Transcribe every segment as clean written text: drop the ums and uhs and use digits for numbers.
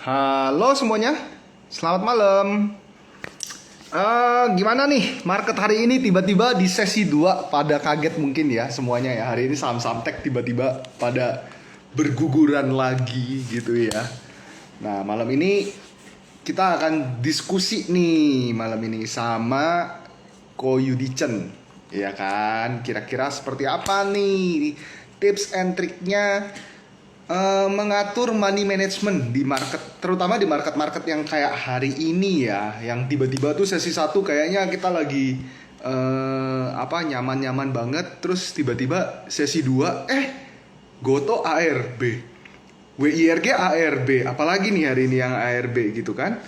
Halo semuanya, selamat malam. Gimana nih market hari ini tiba-tiba di sesi 2 pada kaget mungkin ya semuanya ya. Hari ini saham-saham tech tiba-tiba pada berguguran lagi gitu ya. Nah malam ini kita akan diskusi nih malam ini sama Ko Yudi Chen. Ya kan, kira-kira seperti apa nih tips and triknya mengatur money management di market, terutama di market-market yang kayak hari ini ya, yang tiba-tiba tuh sesi satu kayaknya kita lagi nyaman-nyaman banget, terus tiba-tiba sesi 2 Goto ARB, WIRG ARB, apalagi nih hari ini yang ARB gitu kan.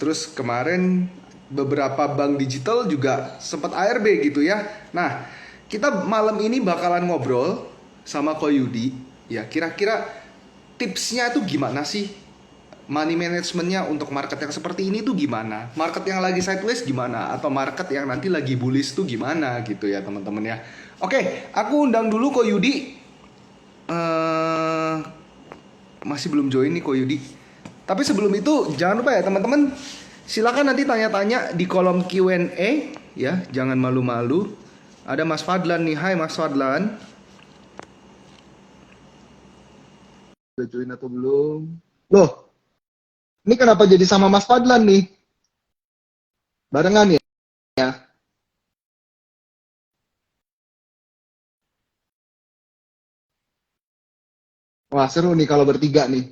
Terus kemarin beberapa bank digital juga sempat ARB gitu ya. Nah, kita malam ini bakalan ngobrol sama Ko Yudi. Ya, kira-kira tipsnya tuh gimana sih? Money managementnya untuk market yang seperti ini tuh gimana? Market yang lagi sideways gimana? Atau market yang nanti lagi bullish tuh gimana gitu ya teman-teman ya. Oke, aku undang dulu Ko Yudi. eh Masih belum join nih Ko Yudi. Tapi sebelum itu jangan lupa ya teman-teman, silakan nanti tanya-tanya di kolom Q&A ya, jangan malu-malu. Ada Mas Fadlan nih, hai Mas Fadlan. Udah join atau belum? Loh, ini kenapa jadi sama Mas Fadlan nih? Barengan ya? Wah, seru nih kalau bertiga nih.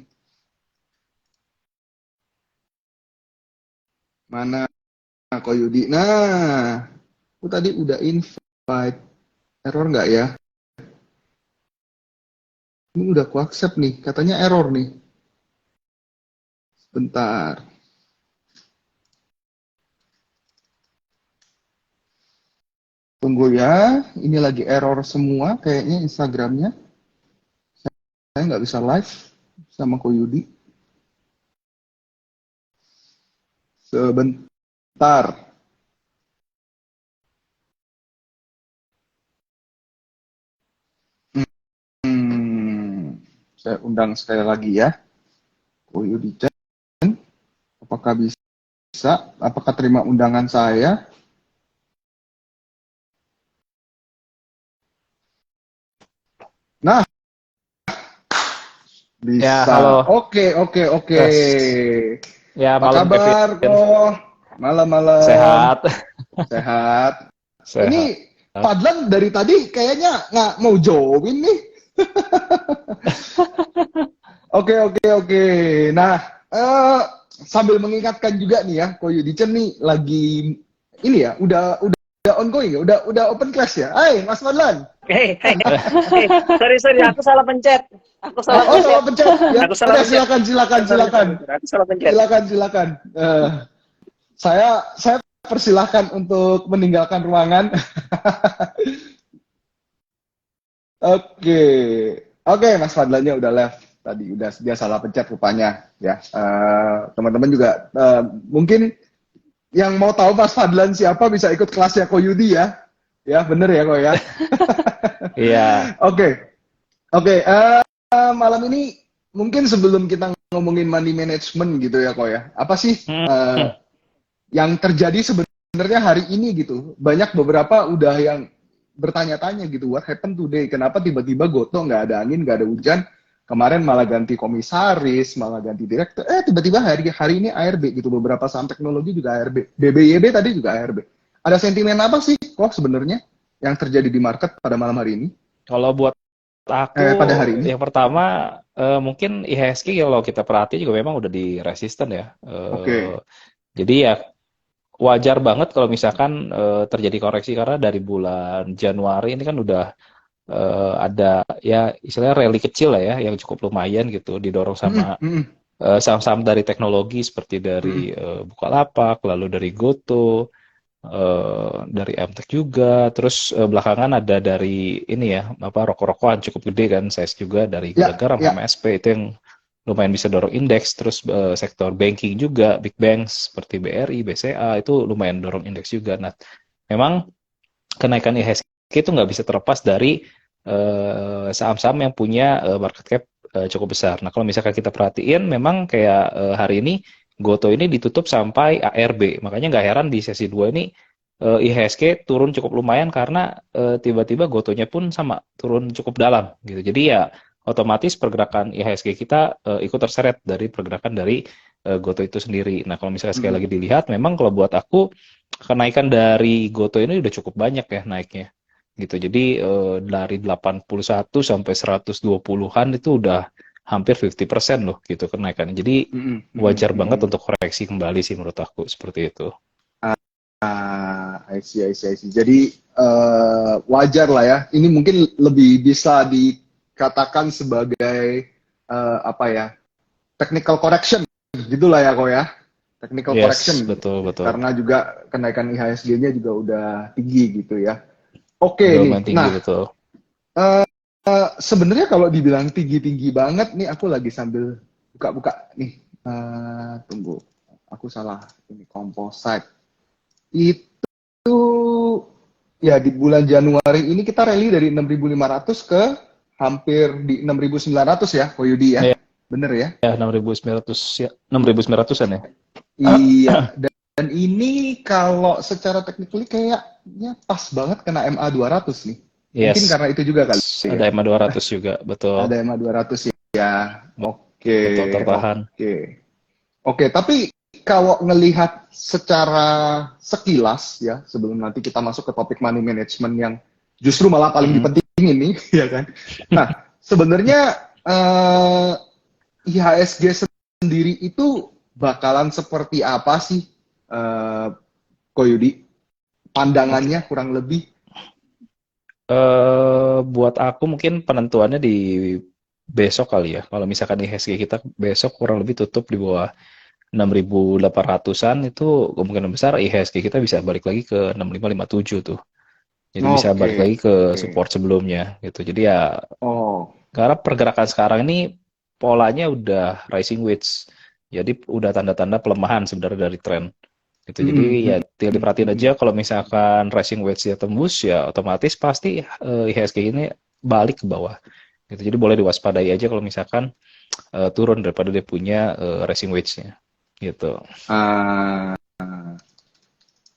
Mana Ko Yudi? Nah, aku tadi udah invite. Error nggak ya? Ini udah aku accept nih. Katanya error nih. Bentar. Tunggu ya. Ini lagi error semua kayaknya Instagramnya. Saya nggak bisa live sama Ko Yudi. Sebentar. Hmm, saya undang sekali lagi ya. Ko Yudi chat. Apakah bisa? Apakah terima undangan saya? Nah, Ya, bisa. halo. Oke, oke, oke. Tes. Ya, Apa malam kabar Kevin. kok? Malam-malam. Sehat. Sehat. Ini Sehat. Fadlan dari tadi kayaknya nggak mau join nih. Oke, oke, oke. Nah, eh, sambil mengingatkan juga nih ya, Ko Yudicen nih lagi ini ya, udah ongoing ya, udah open class ya. Hai, Mas Fadlan. Hei, hei, hei, sorry, aku salah pencet. Aku salah Oh, pencet. salah pencet. Ya, Aku salah udah pencet. silakan, silakan, silakan. Aku salah pencet. Silakan, silakan. Saya persilahkan untuk meninggalkan ruangan. Oke, oke, Mas Fadlannya udah left tadi, udah dia salah pencet rupanya ya. Teman-teman juga mungkin yang mau tahu Mas Fadlan siapa bisa ikut kelasnya Ko Yudi ya. Ya, bener ya Ko ya. Iya. Oke, oke. Malam ini mungkin sebelum kita ngomongin money management gitu ya Ko ya. Apa sih Hmm. yang terjadi sebenarnya hari ini gitu? Banyak beberapa udah yang bertanya-tanya gitu, what happened today? Kenapa tiba-tiba Goto nggak ada angin, nggak ada hujan? Kemarin malah ganti komisaris, malah ganti direktur. Tiba-tiba hari ini ARB gitu. Beberapa saham teknologi juga ARB. BBYB tadi juga ARB. Ada sentimen apa sih kok sebenarnya yang terjadi di market pada malam hari ini? Kalau buat aku, Pada hari ini? yang pertama mungkin IHSG kalau kita perhati juga memang udah di resisten ya. Oke. Jadi ya wajar banget kalau misalkan terjadi koreksi karena dari bulan Januari ini kan udah ada ya istilahnya rally kecil lah ya yang cukup lumayan gitu didorong Mm-mm, sama mm-mm, saham-saham dari teknologi seperti dari mm-mm. Bukalapak, lalu dari Goto, dari Mtek juga, terus belakangan ada dari ini ya, apa rokok-rokokan cukup gede kan, size juga dari Gula Ya, Garam, ya. HMSP itu yang lumayan bisa dorong indeks, terus sektor banking juga, big banks seperti BRI, BCA itu lumayan dorong indeks juga. Nah, memang kenaikan IHSG itu nggak bisa terlepas dari saham-saham yang punya market cap cukup besar. Nah, kalau misalkan kita perhatiin, memang kayak hari ini Goto ini ditutup sampai ARB. Makanya nggak heran di sesi 2 ini IHSG turun cukup lumayan karena tiba-tiba Gotonya pun sama turun cukup dalam gitu. Jadi ya otomatis pergerakan IHSG kita ikut terseret dari pergerakan dari Goto itu sendiri. Nah, kalau misalnya sekali lagi dilihat, memang kalau buat aku kenaikan dari Goto ini udah cukup banyak ya naiknya gitu. Jadi dari 81 sampai 120-an itu udah hampir 50% loh gitu kenaikannya. Jadi wajar banget untuk koreksi kembali sih menurut aku seperti itu. I see. Jadi wajar lah ya. Ini mungkin lebih bisa dikatakan sebagai apa ya? Technical correction gitulah ya kok ya. Technical Yes, correction. betul. Karena juga kenaikan IHSG-nya juga udah tinggi gitu ya. Oke Udah nih. lumayan tinggi, betul. Sebenarnya kalau dibilang tinggi-tinggi banget nih, aku lagi sambil buka-buka nih. Tunggu, aku salah. Ini composite. Itu ya di bulan Januari ini kita rally dari 6.500 ke hampir di 6.900 ya, Koyudi ya. Iya. Bener ya? Ya, 6.900 ya, 6.900-an ya. Iya. Dan ini kalau secara technically kayaknya pas banget kena MA 200 nih. Yes. Mungkin karena itu juga kali. Ada MA 200 juga, betul. Ada MA 200 ya. Oke. Betul, tertahan. Oke, tapi kalau ngelihat secara sekilas ya, sebelum nanti kita masuk ke topik money management yang justru malah paling penting ini, ya kan? Nah, sebenarnya IHSG sendiri itu bakalan seperti apa sih, Koyudi? Pandangannya kurang lebih? Buat aku mungkin penentuannya di besok kali ya. Kalau misalkan IHSG kita besok kurang lebih tutup di bawah 6.800-an, itu kemungkinan besar IHSG kita bisa balik lagi ke 6557 tuh. Jadi bisa balik lagi ke support sebelumnya gitu. Jadi ya karena pergerakan sekarang ini polanya udah rising wedge. Jadi udah tanda-tanda pelemahan sebenarnya dari tren. Gitu. Jadi ya tinggal diperhatiin aja kalau misalkan rising wedge ya tembus, ya otomatis pasti IHSG ini balik ke bawah. Gitu. Jadi boleh diwaspadai aja kalau misalkan turun daripada dia punya rising wedge-nya. Gitu.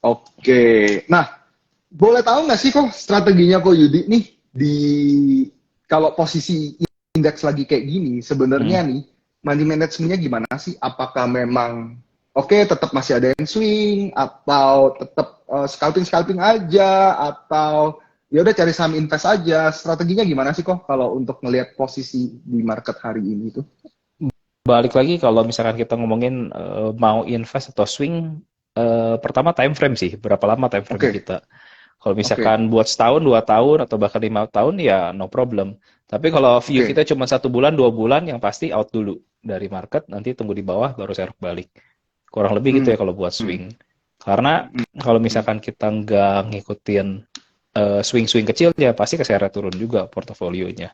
Oke. Nah, boleh tahu nggak sih kok strateginya kok Yudi nih di kalau posisi indeks lagi kayak gini sebenarnya nih money managementnya gimana sih? Apakah memang tetap masih ada yang swing atau tetap scalping aja atau ya udah cari saham invest aja? Strateginya gimana sih kok kalau untuk ngelihat posisi di market hari ini tuh? Balik lagi kalau misalkan kita ngomongin mau invest atau swing, pertama time frame sih, berapa lama time frame kita. Kalau misalkan buat setahun, 2 tahun, atau bahkan 5 tahun, ya no problem. Tapi kalau view kita cuma 1 bulan, 2 bulan, yang pasti out dulu dari market, nanti tunggu di bawah, baru serok balik. Kurang lebih gitu ya kalau buat swing. Karena kalau misalkan kita nggak ngikutin swing-swing kecil, ya pasti keseret turun juga portofolionya.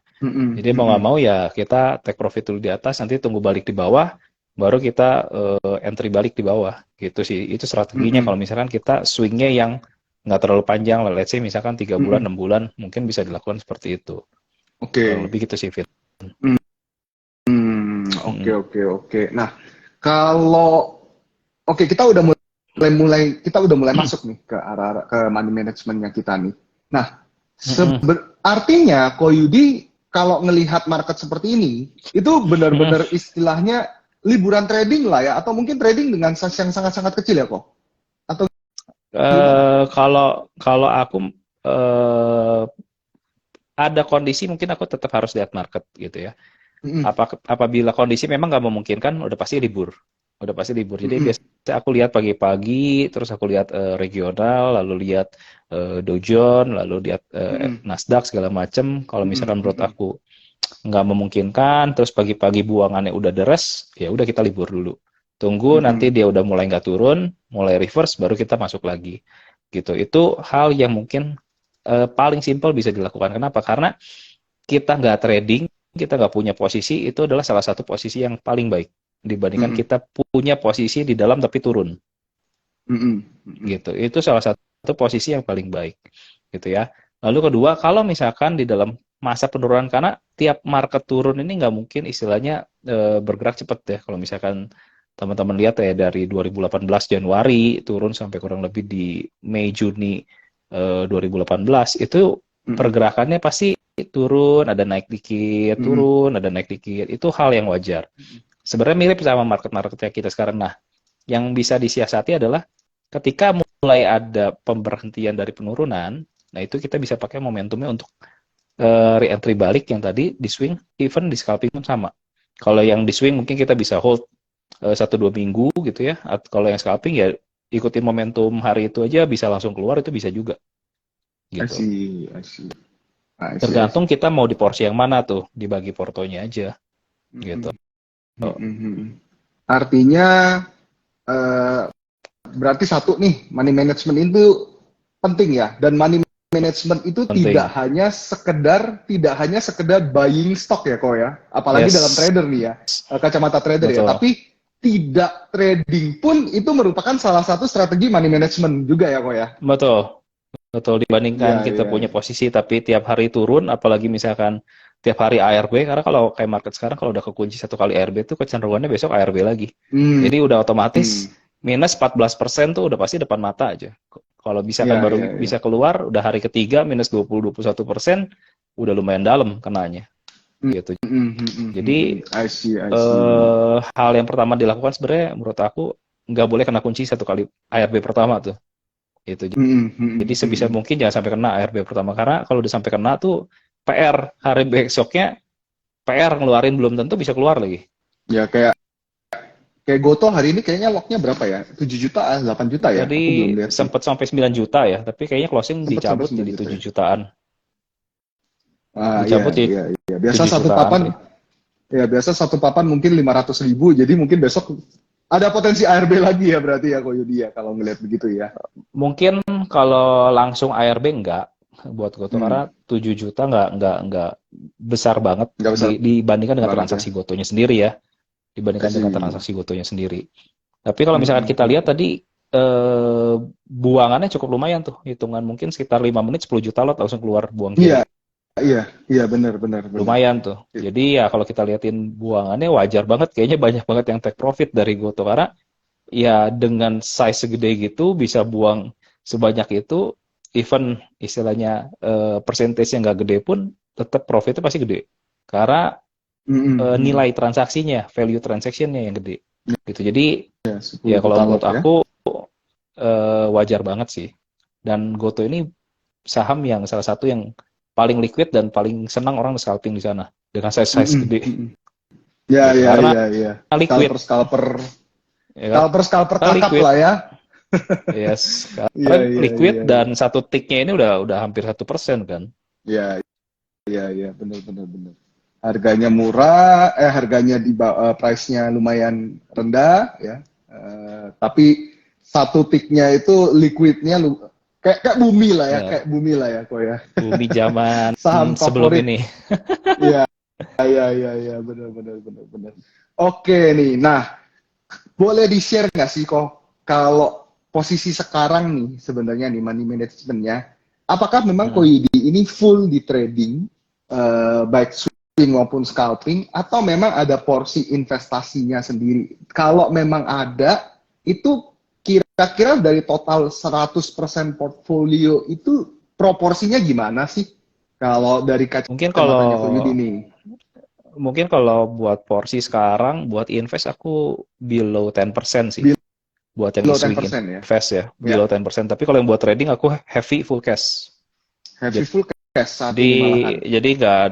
Jadi mau nggak mau ya kita take profit dulu di atas, nanti tunggu balik di bawah, baru kita entry balik di bawah. Gitu sih, itu strateginya kalau misalkan kita swingnya yang nggak terlalu panjang, let's say misalkan 3 bulan, 6 bulan, mungkin bisa dilakukan seperti itu. Lebih gitu sih, Fit. Oke. Nah, kalau kita udah mulai masuk nih ke arah ke money managementnya kita nih. Nah, artinya Koyudi kalau ngelihat market seperti ini, itu benar-benar istilahnya liburan trading lah ya, atau mungkin trading dengan size yang sangat-sangat kecil ya kok? Atau kalau aku ada kondisi mungkin aku tetap harus lihat market gitu ya. Apabila kondisi memang nggak memungkinkan, udah pasti libur. Jadi biasanya aku lihat pagi-pagi, terus aku lihat regional, lalu lihat Dow Jones, lalu lihat Nasdaq segala macam. Kalau misalkan menurut aku nggak memungkinkan, terus pagi-pagi buangannya udah deres, ya udah kita libur dulu. Tunggu nanti dia udah mulai nggak turun, mulai reverse, baru kita masuk lagi. Gitu. Itu hal yang mungkin paling simpel bisa dilakukan. Kenapa? Karena kita nggak trading, kita nggak punya posisi, itu adalah salah satu posisi yang paling baik dibandingkan kita punya posisi di dalam tapi turun. Gitu. Itu salah satu posisi yang paling baik. Gitu ya. Lalu kedua, kalau misalkan di dalam masa penurunan karena tiap market turun ini nggak mungkin istilahnya bergerak cepat ya. Kalau misalkan teman-teman lihat ya dari 2018 Januari turun sampai kurang lebih di Mei Juni 2018 itu pergerakannya pasti turun, ada naik dikit, turun, ada naik dikit. Itu hal yang wajar. Sebenarnya mirip sama market-market kita sekarang. Nah, yang bisa disiasati adalah ketika mulai ada pemberhentian dari penurunan, nah itu kita bisa pakai momentumnya untuk re-entry balik yang tadi di swing, even di scalping pun sama. Kalau yang di swing mungkin kita bisa hold 1-2 minggu gitu ya. Kalau yang scalping ya ikutin momentum hari itu aja bisa langsung keluar, itu bisa juga. I Gitu. see. Tergantung kita mau di porsi yang mana tuh, dibagi portonya aja. Gitu. Artinya berarti satu nih, money management itu penting ya, dan money management itu Penting. tidak hanya sekedar buying stock ya kok ya, apalagi Yes. dalam trader nih ya, kacamata trader ya, Betul. tapi tidak trading pun itu merupakan salah satu strategi money management juga ya kok ya. Betul, dibandingkan kita punya posisi tapi tiap hari turun, apalagi misalkan tiap hari ARB, karena kalau kayak market sekarang kalau udah kekunci satu kali ARB itu kecenderungannya besok ARB lagi. Jadi udah otomatis minus 14% tuh udah pasti depan mata aja. Kalau misalkan bisa keluar, udah hari ketiga minus 20-21%, udah lumayan dalam kenanya. Gitu. Jadi I see. hal yang pertama dilakukan sebenarnya menurut aku nggak boleh kena kunci satu kali ARB pertama tuh. Itu. Jadi sebisa mungkin jangan sampai kena ARB pertama, karena kalau udah sampai kena tuh PR hari besoknya PR ngeluarin belum tentu bisa keluar lagi. Ya kayak Goto hari ini kayaknya locknya berapa ya? 7 juta, 8 juta ya? Tadi Aku belum lihat sih. sempat sampai 9 juta ya, tapi kayaknya closing Sempet dicabut sampai 9 jadi juta 7 ya. jutaan. Iya. Biasa 7 satu jutaan papan, sih. ya biasa satu papan mungkin 500.000, jadi mungkin besok ada potensi ARB lagi ya berarti ya Koyudi ya, kalau ngelihat begitu ya. Mungkin kalau langsung ARB enggak buat Goto, karena 7 juta enggak besar banget Nggak besar dibandingkan dengan banget transaksi Gotonya sendiri ya. Dibandingkan dengan transaksi Gotonya sendiri. Tapi kalau misalkan kita lihat tadi buangannya cukup lumayan tuh, hitungan mungkin sekitar 5 menit 10 juta lot langsung keluar buang kiri. Iya benar. Lumayan tuh. Jadi ya kalau kita liatin buangannya wajar banget, kayaknya banyak banget yang take profit dari Goto, karena ya dengan size segede gitu bisa buang sebanyak itu, even istilahnya persentase yang nggak gede pun tetap profitnya pasti gede. Karena nilai transaksinya, value transaction-nya yang gede. Gitu. Jadi ya kalau menurut aku wajar banget sih. Dan Goto ini saham yang salah satu yang paling liquid dan paling senang orang scalping di sana dengan size gede. Iya. Liquid. Scalper Ya, kakap lah ya. Yes. Liquid dan satu ticknya ini udah hampir 1% kan. Iya, benar. Harganya murah, harganya di price-nya lumayan rendah ya. Tapi satu ticknya itu liquidnya kayak bumi lah ya, kayak bumi lah ya kok ya. Bumi zaman saham sebelum favorit. ini. Iya, benar. Oke nih, nah boleh di-share nggak sih kok kalau posisi sekarang nih sebenarnya nih money management-nya, apakah memang Koyudi ini full di trading, baik swing maupun scalping, atau memang ada porsi investasinya sendiri? Kalau memang ada, itu kira-kira dari total 100% portfolio itu proporsinya gimana sih? Kalau dari kacamatanya Koyudi nih. Mungkin kalau buat porsi sekarang, buat invest aku below 10% sih. Buat yang swing invest ya, below 10%. Tapi kalau yang buat trading aku heavy full cash. Full cash saat ini malahan. Jadi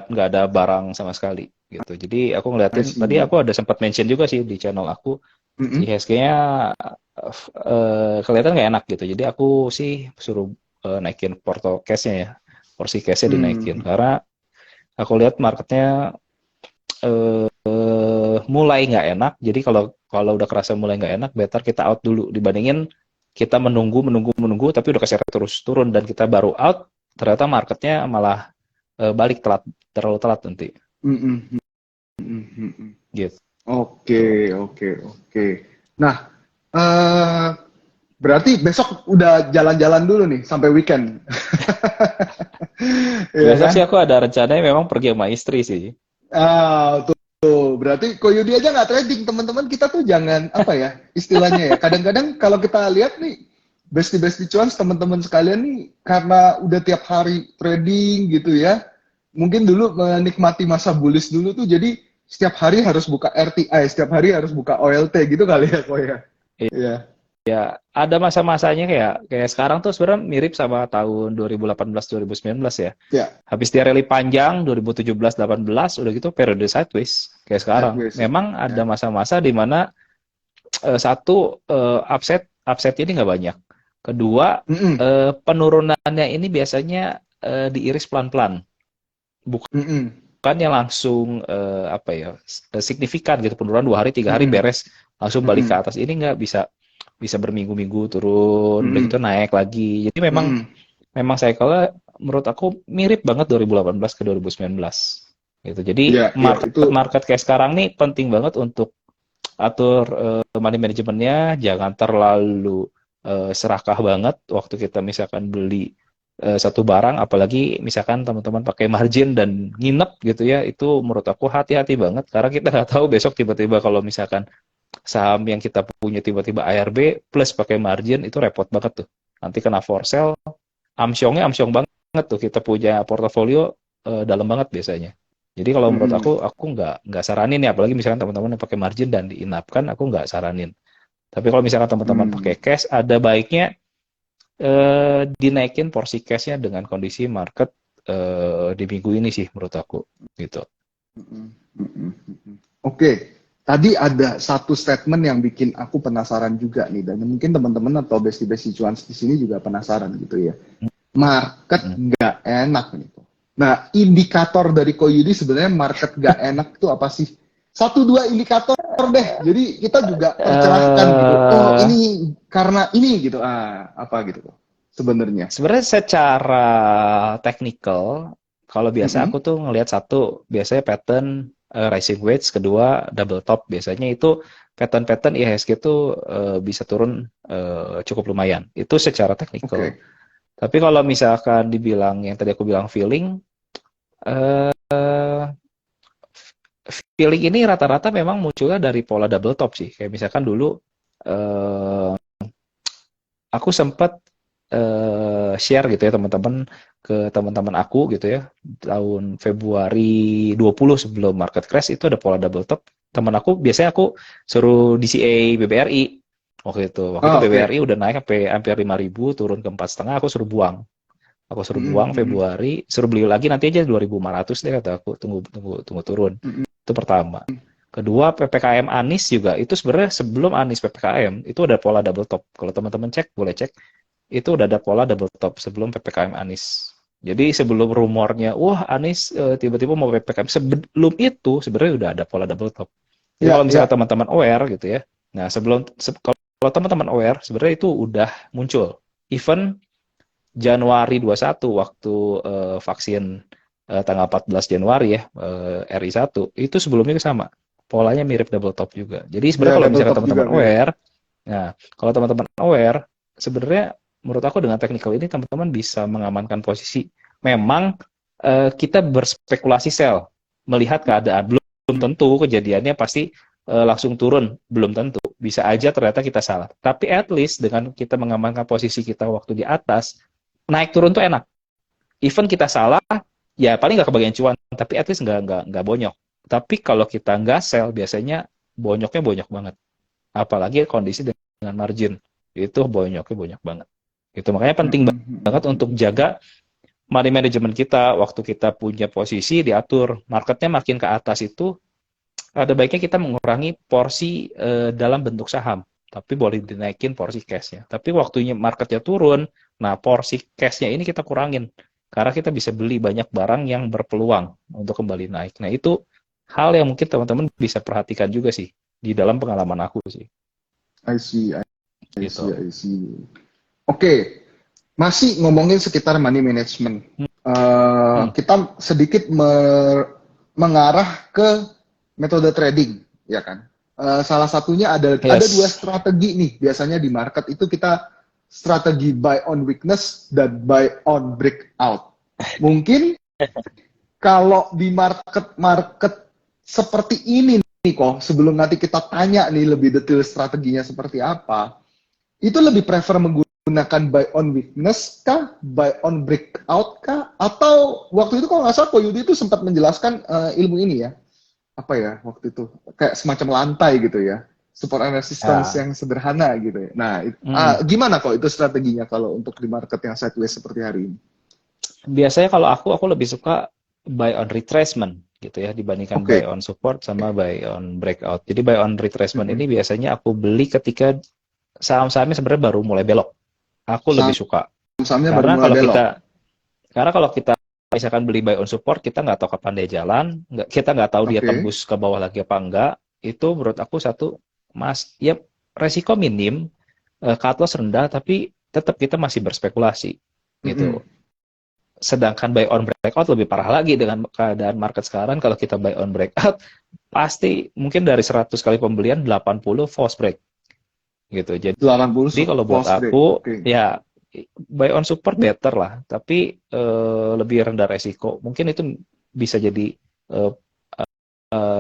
nggak ada barang sama sekali gitu. Jadi aku ngeliatin, tadi aku ada sempat mention juga sih di channel aku, IHSG-nya kelihatan nggak enak gitu. Jadi aku sih suruh naikin porto cash-nya ya, porsi cash-nya dinaikin. Karena aku lihat marketnya mulai nggak enak. Jadi kalau udah kerasa mulai nggak enak, better kita out dulu dibandingin kita menunggu tapi udah keseret terus turun dan kita baru out, ternyata marketnya malah balik terlalu telat nanti. Gitu. Oke. Nah, berarti besok udah jalan-jalan dulu nih sampai weekend. Iya Besok kan? sih aku ada rencananya memang pergi sama istri sih. Tuh, berarti Koyudi aja nggak trading, teman-teman kita tuh jangan apa ya istilahnya ya. Kadang-kadang kalau kita lihat nih bestie-bestie cuans teman-teman sekalian nih karena udah tiap hari trading gitu ya. Mungkin dulu menikmati masa bullish dulu tuh jadi setiap hari harus buka RTI, setiap hari harus buka OLT gitu kali ya Koy ya. Iya. Ada masa-masanya kayak kayak sekarang tuh sebenarnya mirip sama tahun 2018 2019 ya. Ya, Habis dia rally panjang 2017-18 udah gitu periode sideways kayak sekarang. sideways ya. Memang ada Ya. masa-masa di mana satu upset ini nggak banyak. Kedua Mm-mm, penurunannya ini biasanya diiris pelan-pelan. mm-mm, Bukannya langsung apa ya signifikan gitu penurunan 2 hari 3 hari mm-mm, beres langsung balik ke mm-mm, atas ini nggak bisa bisa berminggu-minggu turun udah gitu mm-mm, naik lagi jadi memang mm-mm. memang saya kalau menurut aku mirip banget 2018 ke 2019 gitu jadi Iya, iya itu. market market kayak sekarang nih penting banget untuk atur money manajemennya jangan terlalu serakah banget waktu kita misalkan beli satu barang apalagi misalkan teman-teman pakai margin dan nginep gitu ya itu menurut aku hati-hati banget karena kita nggak tahu besok tiba-tiba kalau misalkan saham yang kita punya tiba-tiba ARB plus pakai margin itu repot banget tuh nanti kena for sale amsyong banget tuh kita punya portofolio dalam banget biasanya jadi kalau menurut Mm-mm, aku nggak saranin ya apalagi misalkan teman-teman yang pakai margin dan diinapkan aku nggak saranin tapi kalau misalkan teman-teman pakai mm, cash ada baiknya dinaikin porsi cashnya dengan kondisi market di minggu ini sih menurut aku gitu. mm-mm, mm-mm, mm-mm. Oke, tadi ada satu statement yang bikin aku penasaran juga nih, dan mungkin teman-teman atau besti-besti cuans di sini juga penasaran gitu ya. Market Mm. nggak enak gitu. Nah, indikator dari Koyudi sebenarnya market nggak enak itu apa sih? Satu dua indikator deh. Jadi kita juga tercerahkan gitu. Oh, eh ini karena ini gitu. Apa gitu sebenarnya? Sebenarnya secara technical, kalau biasa Mm-mm. aku tuh ngelihat satu, biasanya pattern rising wedge, kedua double top. Biasanya itu pattern-pattern IHSG itu bisa turun cukup lumayan. Itu secara technical. Oke. Tapi kalau misalkan dibilang yang tadi aku bilang feeling, eh, feeling ini rata-rata memang munculnya dari pola double top sih. Kayak misalkan dulu eh, aku sempat share gitu ya teman-teman ke teman-teman aku gitu ya tahun Februari 20 sebelum market crash itu ada pola double top. Teman aku biasanya aku suruh DCA BBRI waktu itu. Waktu itu Oh, BBRI oke. udah naik sampai hampir 5.000 turun ke 4,5 aku suruh buang. Aku suruh Mm-mm, buang mm-mm, Februari, suruh beli lagi nanti aja 2.500 deh kata aku. Tunggu tunggu tunggu turun. mm-mm, Itu pertama. Kedua, PPKM Anies juga itu sebenarnya sebelum Anies PPKM itu ada pola double top. Kalau teman-teman cek boleh cek itu udah ada pola double top sebelum PPKM Anies. Jadi sebelum rumornya, wah Anies tiba-tiba mau PPKM, sebelum itu sebenarnya udah ada pola double top. Jadi Ya, kalau misalnya ya. teman-teman aware gitu ya, nah kalau teman-teman aware sebenarnya itu udah muncul. Even Januari 21 waktu vaksin tanggal 14 Januari ya RI1 itu sebelumnya sama polanya mirip double top juga. Jadi sebenarnya Ya, kalau double misalkan top juga teman-teman mirip. aware, nah kalau teman-teman aware sebenarnya menurut aku dengan technical ini teman-teman bisa mengamankan posisi. Memang kita berspekulasi sell melihat keadaan belum tentu kejadiannya pasti langsung turun belum tentu bisa aja ternyata kita salah. Tapi at least dengan kita mengamankan posisi kita waktu di atas naik turun tuh enak. Even kita salah, ya paling nggak kebagian cuan, tapi at least nggak bonyok. Tapi kalau kita nggak sell, biasanya bonyoknya bonyok banget. Apalagi kondisi dengan margin, itu bonyoknya bonyok banget. Itu makanya penting Mm-mm, banget mm-mm, untuk jaga money management kita. Waktu kita punya posisi diatur, marketnya makin ke atas itu ada baiknya kita mengurangi porsi dalam bentuk saham, tapi boleh dinaikin porsi cashnya. Tapi waktunya marketnya turun, nah porsi cashnya ini kita kurangin, karena kita bisa beli banyak barang yang berpeluang untuk kembali naik. Nah itu hal yang mungkin teman-teman bisa perhatikan juga sih di dalam pengalaman aku sih, I see, I see, gitu. I see. Oke, masih ngomongin sekitar money management. Hmm. Kita sedikit mengarah ke metode trading, ya kan? Salah satunya ada dua Yes. strategi nih. Biasanya di market itu kita strategi buy on weakness dan buy on breakout. Mungkin kalau di market-market seperti ini nih kok, sebelum nanti kita tanya nih lebih detail strateginya seperti apa, itu lebih prefer menggunakan buy on weakness kah, buy on breakout kah, atau waktu itu kalau nggak salah Ko Yudi itu sempat menjelaskan ilmu ini ya, apa ya waktu itu, kayak semacam lantai gitu ya, support and resistance Ya. yang sederhana gitu ya. Nah, Mm. gimana kok itu strateginya kalau untuk di market yang sideways seperti hari ini? Biasanya kalau aku lebih suka buy on retracement gitu ya dibandingkan buy Oke. on support sama buy on breakout. Jadi buy on retracement Mm-mm. ini biasanya aku beli ketika saham-sahamnya sebenarnya baru mulai belok. Aku lebih suka Saham-sahamnya baru karena mulai belok. kalau kita misalkan beli buy on support kita nggak tahu kapan dia jalan, kita nggak tahu dia Oke. tembus ke bawah lagi apa enggak. Itu menurut aku satu ya resiko minim, cut loss rendah tapi tetap kita masih berspekulasi Mm-mm. gitu. Sedangkan buy on breakout lebih parah lagi dengan keadaan market sekarang. Kalau kita buy on breakout, pasti mungkin dari 100 kali pembelian 80 false break gitu. Jadi 80 kalau buat false break. aku Oke. ya buy on support better lah, tapi lebih rendah resiko. Mungkin itu bisa jadi eh,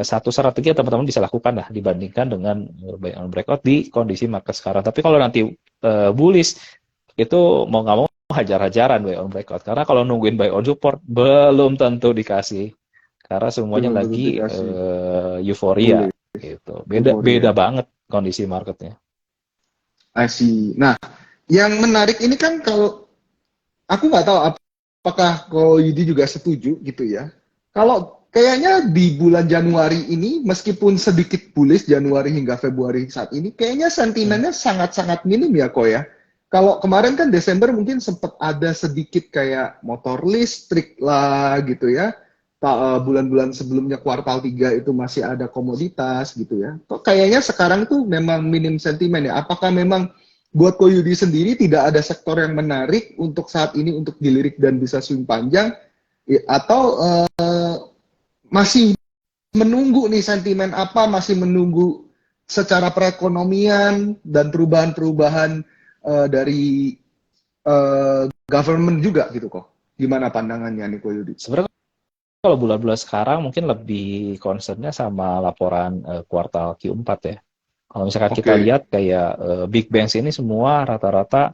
satu strategi yang teman-teman bisa lakukan lah dibandingkan dengan buy on breakout di kondisi market sekarang. Tapi kalau nanti bullish itu mau nggak mau hajar-hajaran buy on breakout karena kalau nungguin buy on support belum tentu dikasih karena semuanya Belum tentu lagi dikasih. euforia Boleh. gitu. Beda Euforia. beda banget kondisi marketnya. I see. Nah, yang menarik ini kan kalau aku nggak tahu apakah kalau Yudi juga setuju gitu ya. Kalau kayaknya di bulan Januari ini meskipun sedikit bullish Januari hingga Februari saat ini kayaknya Hmm. sentimennya sangat-sangat minim ya kok ya. Kalau kemarin kan Desember mungkin sempat ada sedikit kayak motor listrik lah gitu ya. Bulan-bulan sebelumnya kuartal 3 itu masih ada komoditas gitu ya. Kok kayaknya sekarang tuh memang minim sentimen ya. Apakah memang buat Koyudi sendiri tidak ada sektor yang menarik untuk saat ini untuk dilirik dan bisa swing panjang atau masih menunggu nih sentimen apa, masih menunggu secara perekonomian dan perubahan-perubahan dari government juga gitu kok. Gimana pandangannya nih Koyudi? Sebenarnya kalau bulan-bulan sekarang mungkin lebih concernnya sama laporan kuartal Q4 ya. Kalau misalkan kita Oke. lihat kayak Big Banks ini semua rata-rata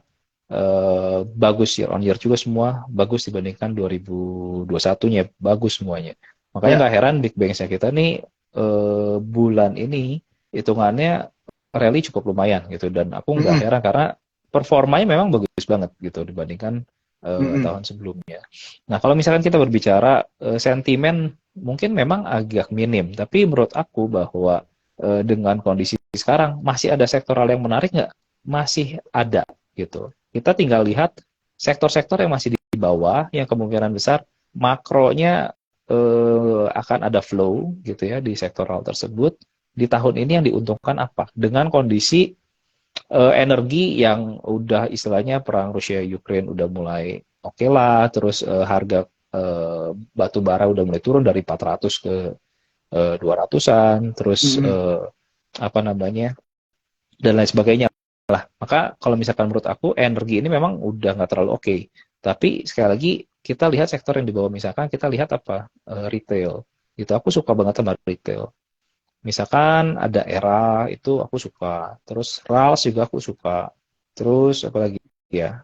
bagus year on year juga semua bagus dibandingkan 2021-nya bagus semuanya. Makanya Ya. nggak heran Big Banks-nya kita nih bulan ini hitungannya rally cukup lumayan gitu dan aku nggak Mm-mm. heran karena performanya memang bagus banget gitu dibandingkan Mm-mm. tahun sebelumnya. Nah, kalau misalkan kita berbicara sentimen mungkin memang agak minim, tapi menurut aku bahwa dengan kondisi sekarang masih ada sektoral yang menarik nggak? Masih ada gitu. Kita tinggal lihat sektor-sektor yang masih di bawah, yang kemungkinan besar makronya akan ada flow gitu ya di sektoral tersebut. Di tahun ini yang diuntungkan apa? Dengan kondisi energi yang udah istilahnya perang Rusia Ukraine udah mulai oke lah, terus harga batu bara udah mulai turun dari 400 ke 200-an, terus Mm-mm. apa namanya dan lain sebagainya lah. Maka kalau misalkan menurut aku energi ini memang udah nggak terlalu oke. Tapi sekali lagi kita lihat sektor yang di bawah misalkan kita lihat apa retail. Itu aku suka banget sama retail. Misalkan ada Era itu aku suka. Terus Rals juga aku suka. Terus apa lagi ya?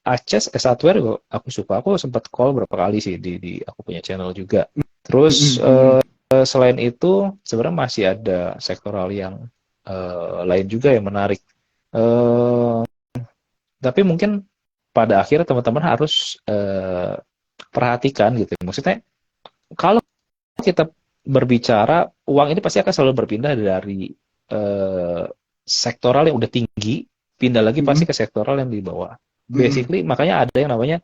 Aces S1 juga aku suka. Aku sempat call berapa kali sih di aku punya channel juga. Terus Mm-mm. selain itu sebenarnya masih ada sektoral yang lain juga yang menarik. Eh, tapi mungkin pada akhirnya teman-teman harus perhatikan gitu. Maksudnya kalau kita berbicara uang ini pasti akan selalu berpindah dari eh, sektoral yang udah tinggi, pindah lagi pasti Mm-mm. ke sektoral yang di bawah. Mm-mm. Basically makanya ada yang namanya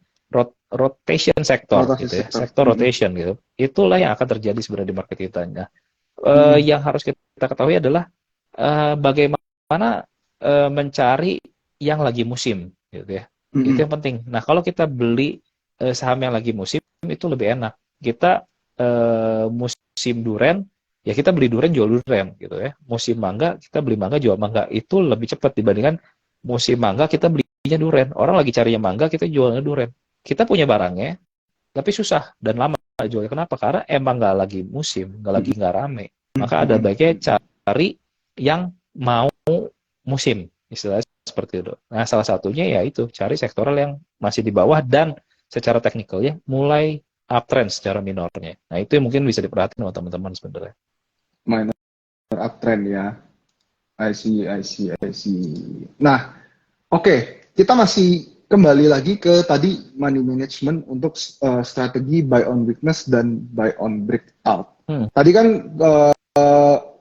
rotation sektor Rotasi gitu ya, sektor. sektor Mm-mm. rotation gitu. Itulah yang akan terjadi sebenarnya di market kita. Nah, Mm-mm. yang harus kita ketahui adalah bagaimana mencari yang lagi musim gitu ya. Itu Mm-mm. yang penting. Nah, kalau kita beli saham yang lagi musim itu lebih enak. Kita musim duren ya kita beli duren jual duren gitu ya. Musim mangga kita beli mangga jual mangga. Itu lebih cepat dibandingkan musim mangga kita belinya duren. Orang lagi carinya mangga kita jualnya duren. Kita punya barangnya, tapi susah dan lama jualnya. Kenapa? Karena emang nggak lagi musim, nggak rame. Maka ada Mm-mm. baiknya cari yang mau musim, istilahnya seperti itu. Nah, salah satunya ya itu, cari sektoral yang masih di bawah dan secara teknikalnya mulai uptrend secara minornya. Nah, itu yang mungkin bisa diperhatiin sama teman-teman sebenarnya. Minor uptrend ya. I see. Nah, oke, kita masih kembali lagi ke tadi money management untuk strategi buy on weakness dan buy on breakout. Tadi kan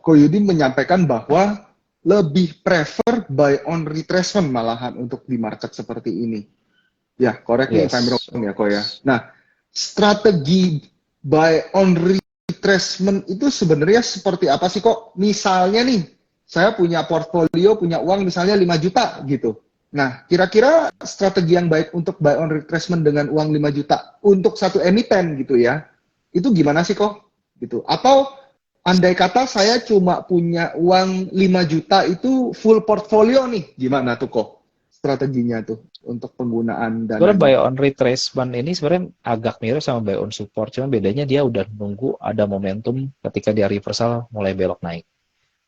Ko Yudi menyampaikan bahwa lebih prefer buy on retracement malahan untuk di market seperti ini. Ya, correct me if I'm Yes. wrong ya, Ko ya. Nah, strategi buy on retracement itu sebenarnya seperti apa sih kok? Misalnya nih, saya punya portfolio, punya uang misalnya 5 juta gitu. Nah, kira-kira strategi yang baik untuk buy on retracement dengan uang 5 juta untuk satu emiten gitu ya, itu gimana sih kok? Gitu. Atau andai kata saya cuma punya uang 5 juta itu full portfolio nih, gimana tuh kok strateginya tuh untuk penggunaan Sebenarnya buy dananya? on retracement ini sebenarnya agak mirip sama buy on support, cuma bedanya dia udah nunggu ada momentum ketika dia reversal mulai belok naik.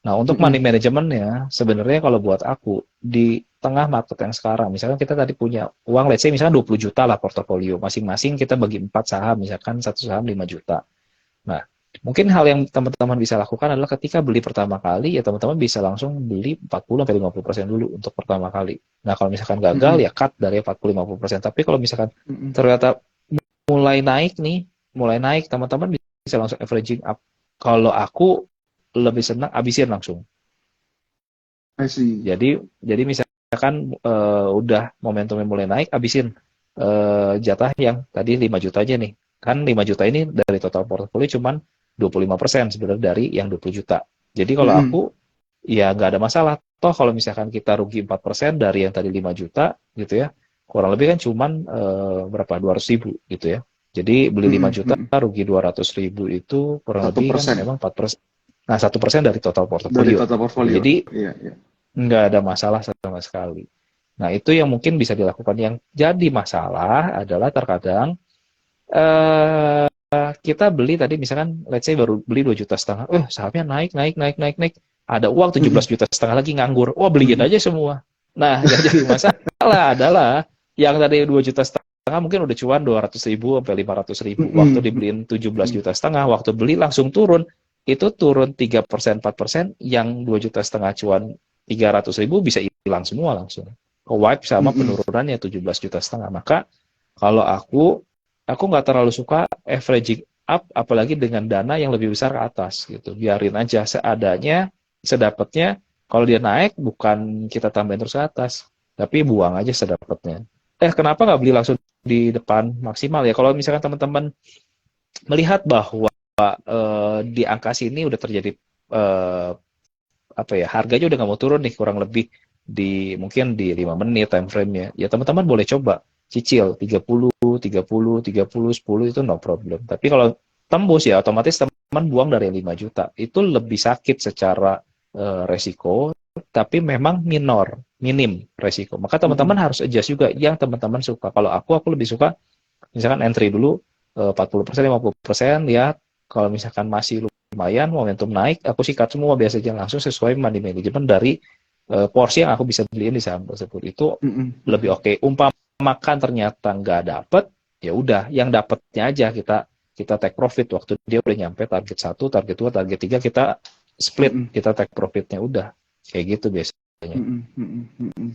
Nah, untuk money Mm-mm. managementnya, sebenarnya kalau buat aku, di tengah market yang sekarang, misalkan kita tadi punya uang, let's say misalkan 20 juta lah portofolio, masing-masing kita bagi 4 saham, misalkan satu saham 5 juta. Nah, mungkin hal yang teman-teman bisa lakukan adalah ketika beli pertama kali, ya teman-teman bisa langsung beli 40-50% dulu untuk pertama kali. Nah, kalau misalkan gagal, Mm-mm. ya cut dari 40-50%. Tapi kalau misalkan Mm-mm. ternyata mulai naik, teman-teman bisa langsung averaging up. Kalau aku lebih senang abisin langsung. I see. Jadi misalkan udah momentumnya mulai naik, abisin jatah yang tadi 5 juta aja nih. Kan 5 juta ini dari total portfolio cuman 25% sebenarnya dari yang 20 juta. Jadi kalau Mm-mm. aku ya nggak ada masalah. Toh kalau misalkan kita rugi 4% dari yang tadi 5 juta gitu ya, kurang lebih kan cuman berapa? 200.000 gitu ya. Jadi beli 5 Mm-mm. juta Mm-mm. rugi 200.000 itu kurang Satu lebih kan persen emang 4%. Nah, 1% dari total dari portfolio total gitu. portfolio. Jadi Iya, iya. nggak ada masalah sama sekali. Nah, itu yang mungkin bisa dilakukan. Yang jadi masalah adalah terkadang eh kita beli tadi misalkan let's say baru beli 2,5 juta. Sahamnya naik. Ada uang 17,5 juta lagi nganggur. Wah, beliin Mm-mm. aja semua. Nah, yang jadi masalah adalah yang tadi 2,5 juta mungkin udah cuan 200.000 sampai 500.000. Waktu Mm-mm. dibeliin tujuh belas Mm-mm. juta setengah, waktu beli langsung turun. Itu turun 3%, 4%, yang 2,5 juta cuan 300.000 bisa hilang semua langsung. Ke wipe sama Mm-mm. penurunannya 17,5 juta. Maka kalau aku nggak terlalu suka averaging up, apalagi dengan dana yang lebih besar ke atas gitu. Biarin aja seadanya, sedapatnya. Kalau dia naik, bukan kita tambahin terus ke atas, tapi buang aja sedapatnya. Kenapa nggak beli langsung di depan maksimal ya? Kalau misalkan teman-teman melihat bahwa di angka sini udah terjadi eh, apa ya, harganya udah nggak mau turun nih, kurang lebih di mungkin di 5 menit time frame-nya. Ya teman-teman boleh coba cicil 30, 10 itu no problem. Tapi kalau tembus ya otomatis teman buang dari 5 juta. Itu lebih sakit secara resiko, tapi memang minim resiko. Maka teman-teman Mm-mm. harus adjust juga yang teman-teman suka. Kalau aku lebih suka misalkan entry dulu 40%, 50% ya. Kalau misalkan masih lumayan momentum naik, aku sikat semua biasanya langsung sesuai money management dari porsi yang aku bisa beliin di saham tersebut. Itu Mm-mm. lebih oke. Umpamakan ternyata nggak dapet, ya udah yang dapetnya aja kita take profit waktu dia udah nyampe target 1, target 2, target 3, kita split, Mm-mm. kita take profitnya udah kayak gitu biasanya. Mm-mm. Mm-mm. Mm-mm.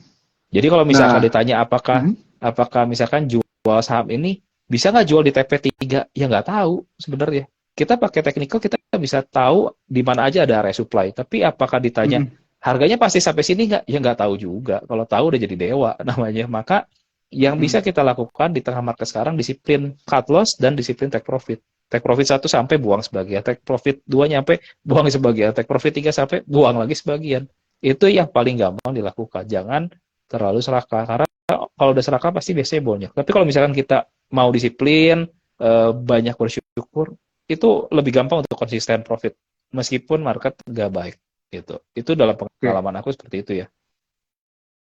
Jadi kalau misalkan Nah, ditanya apakah mm-mm. apakah misalkan jual saham ini bisa nggak jual di TP3? Ya nggak tahu sebenarnya. Kita pakai technical, kita bisa tahu di mana aja ada resupply. Tapi apakah ditanya Mm-mm. harganya pasti sampai sini nggak? Ya nggak tahu juga. Kalau tahu udah jadi dewa namanya. Maka yang Mm-mm. bisa kita lakukan di tengah market sekarang disiplin cut loss dan disiplin take profit. Take profit 1 sampai buang sebagian, take profit 2 nyampe buang sebagian, take profit 3 sampai buang lagi sebagian. Itu yang paling gampang dilakukan. Jangan terlalu serakah, karena kalau udah serakah pasti biasanya banyak. Tapi kalau misalkan kita mau disiplin, banyak bersyukur, itu lebih gampang untuk konsisten profit meskipun market nggak baik gitu. Itu dalam Oke, pengalaman aku seperti itu ya.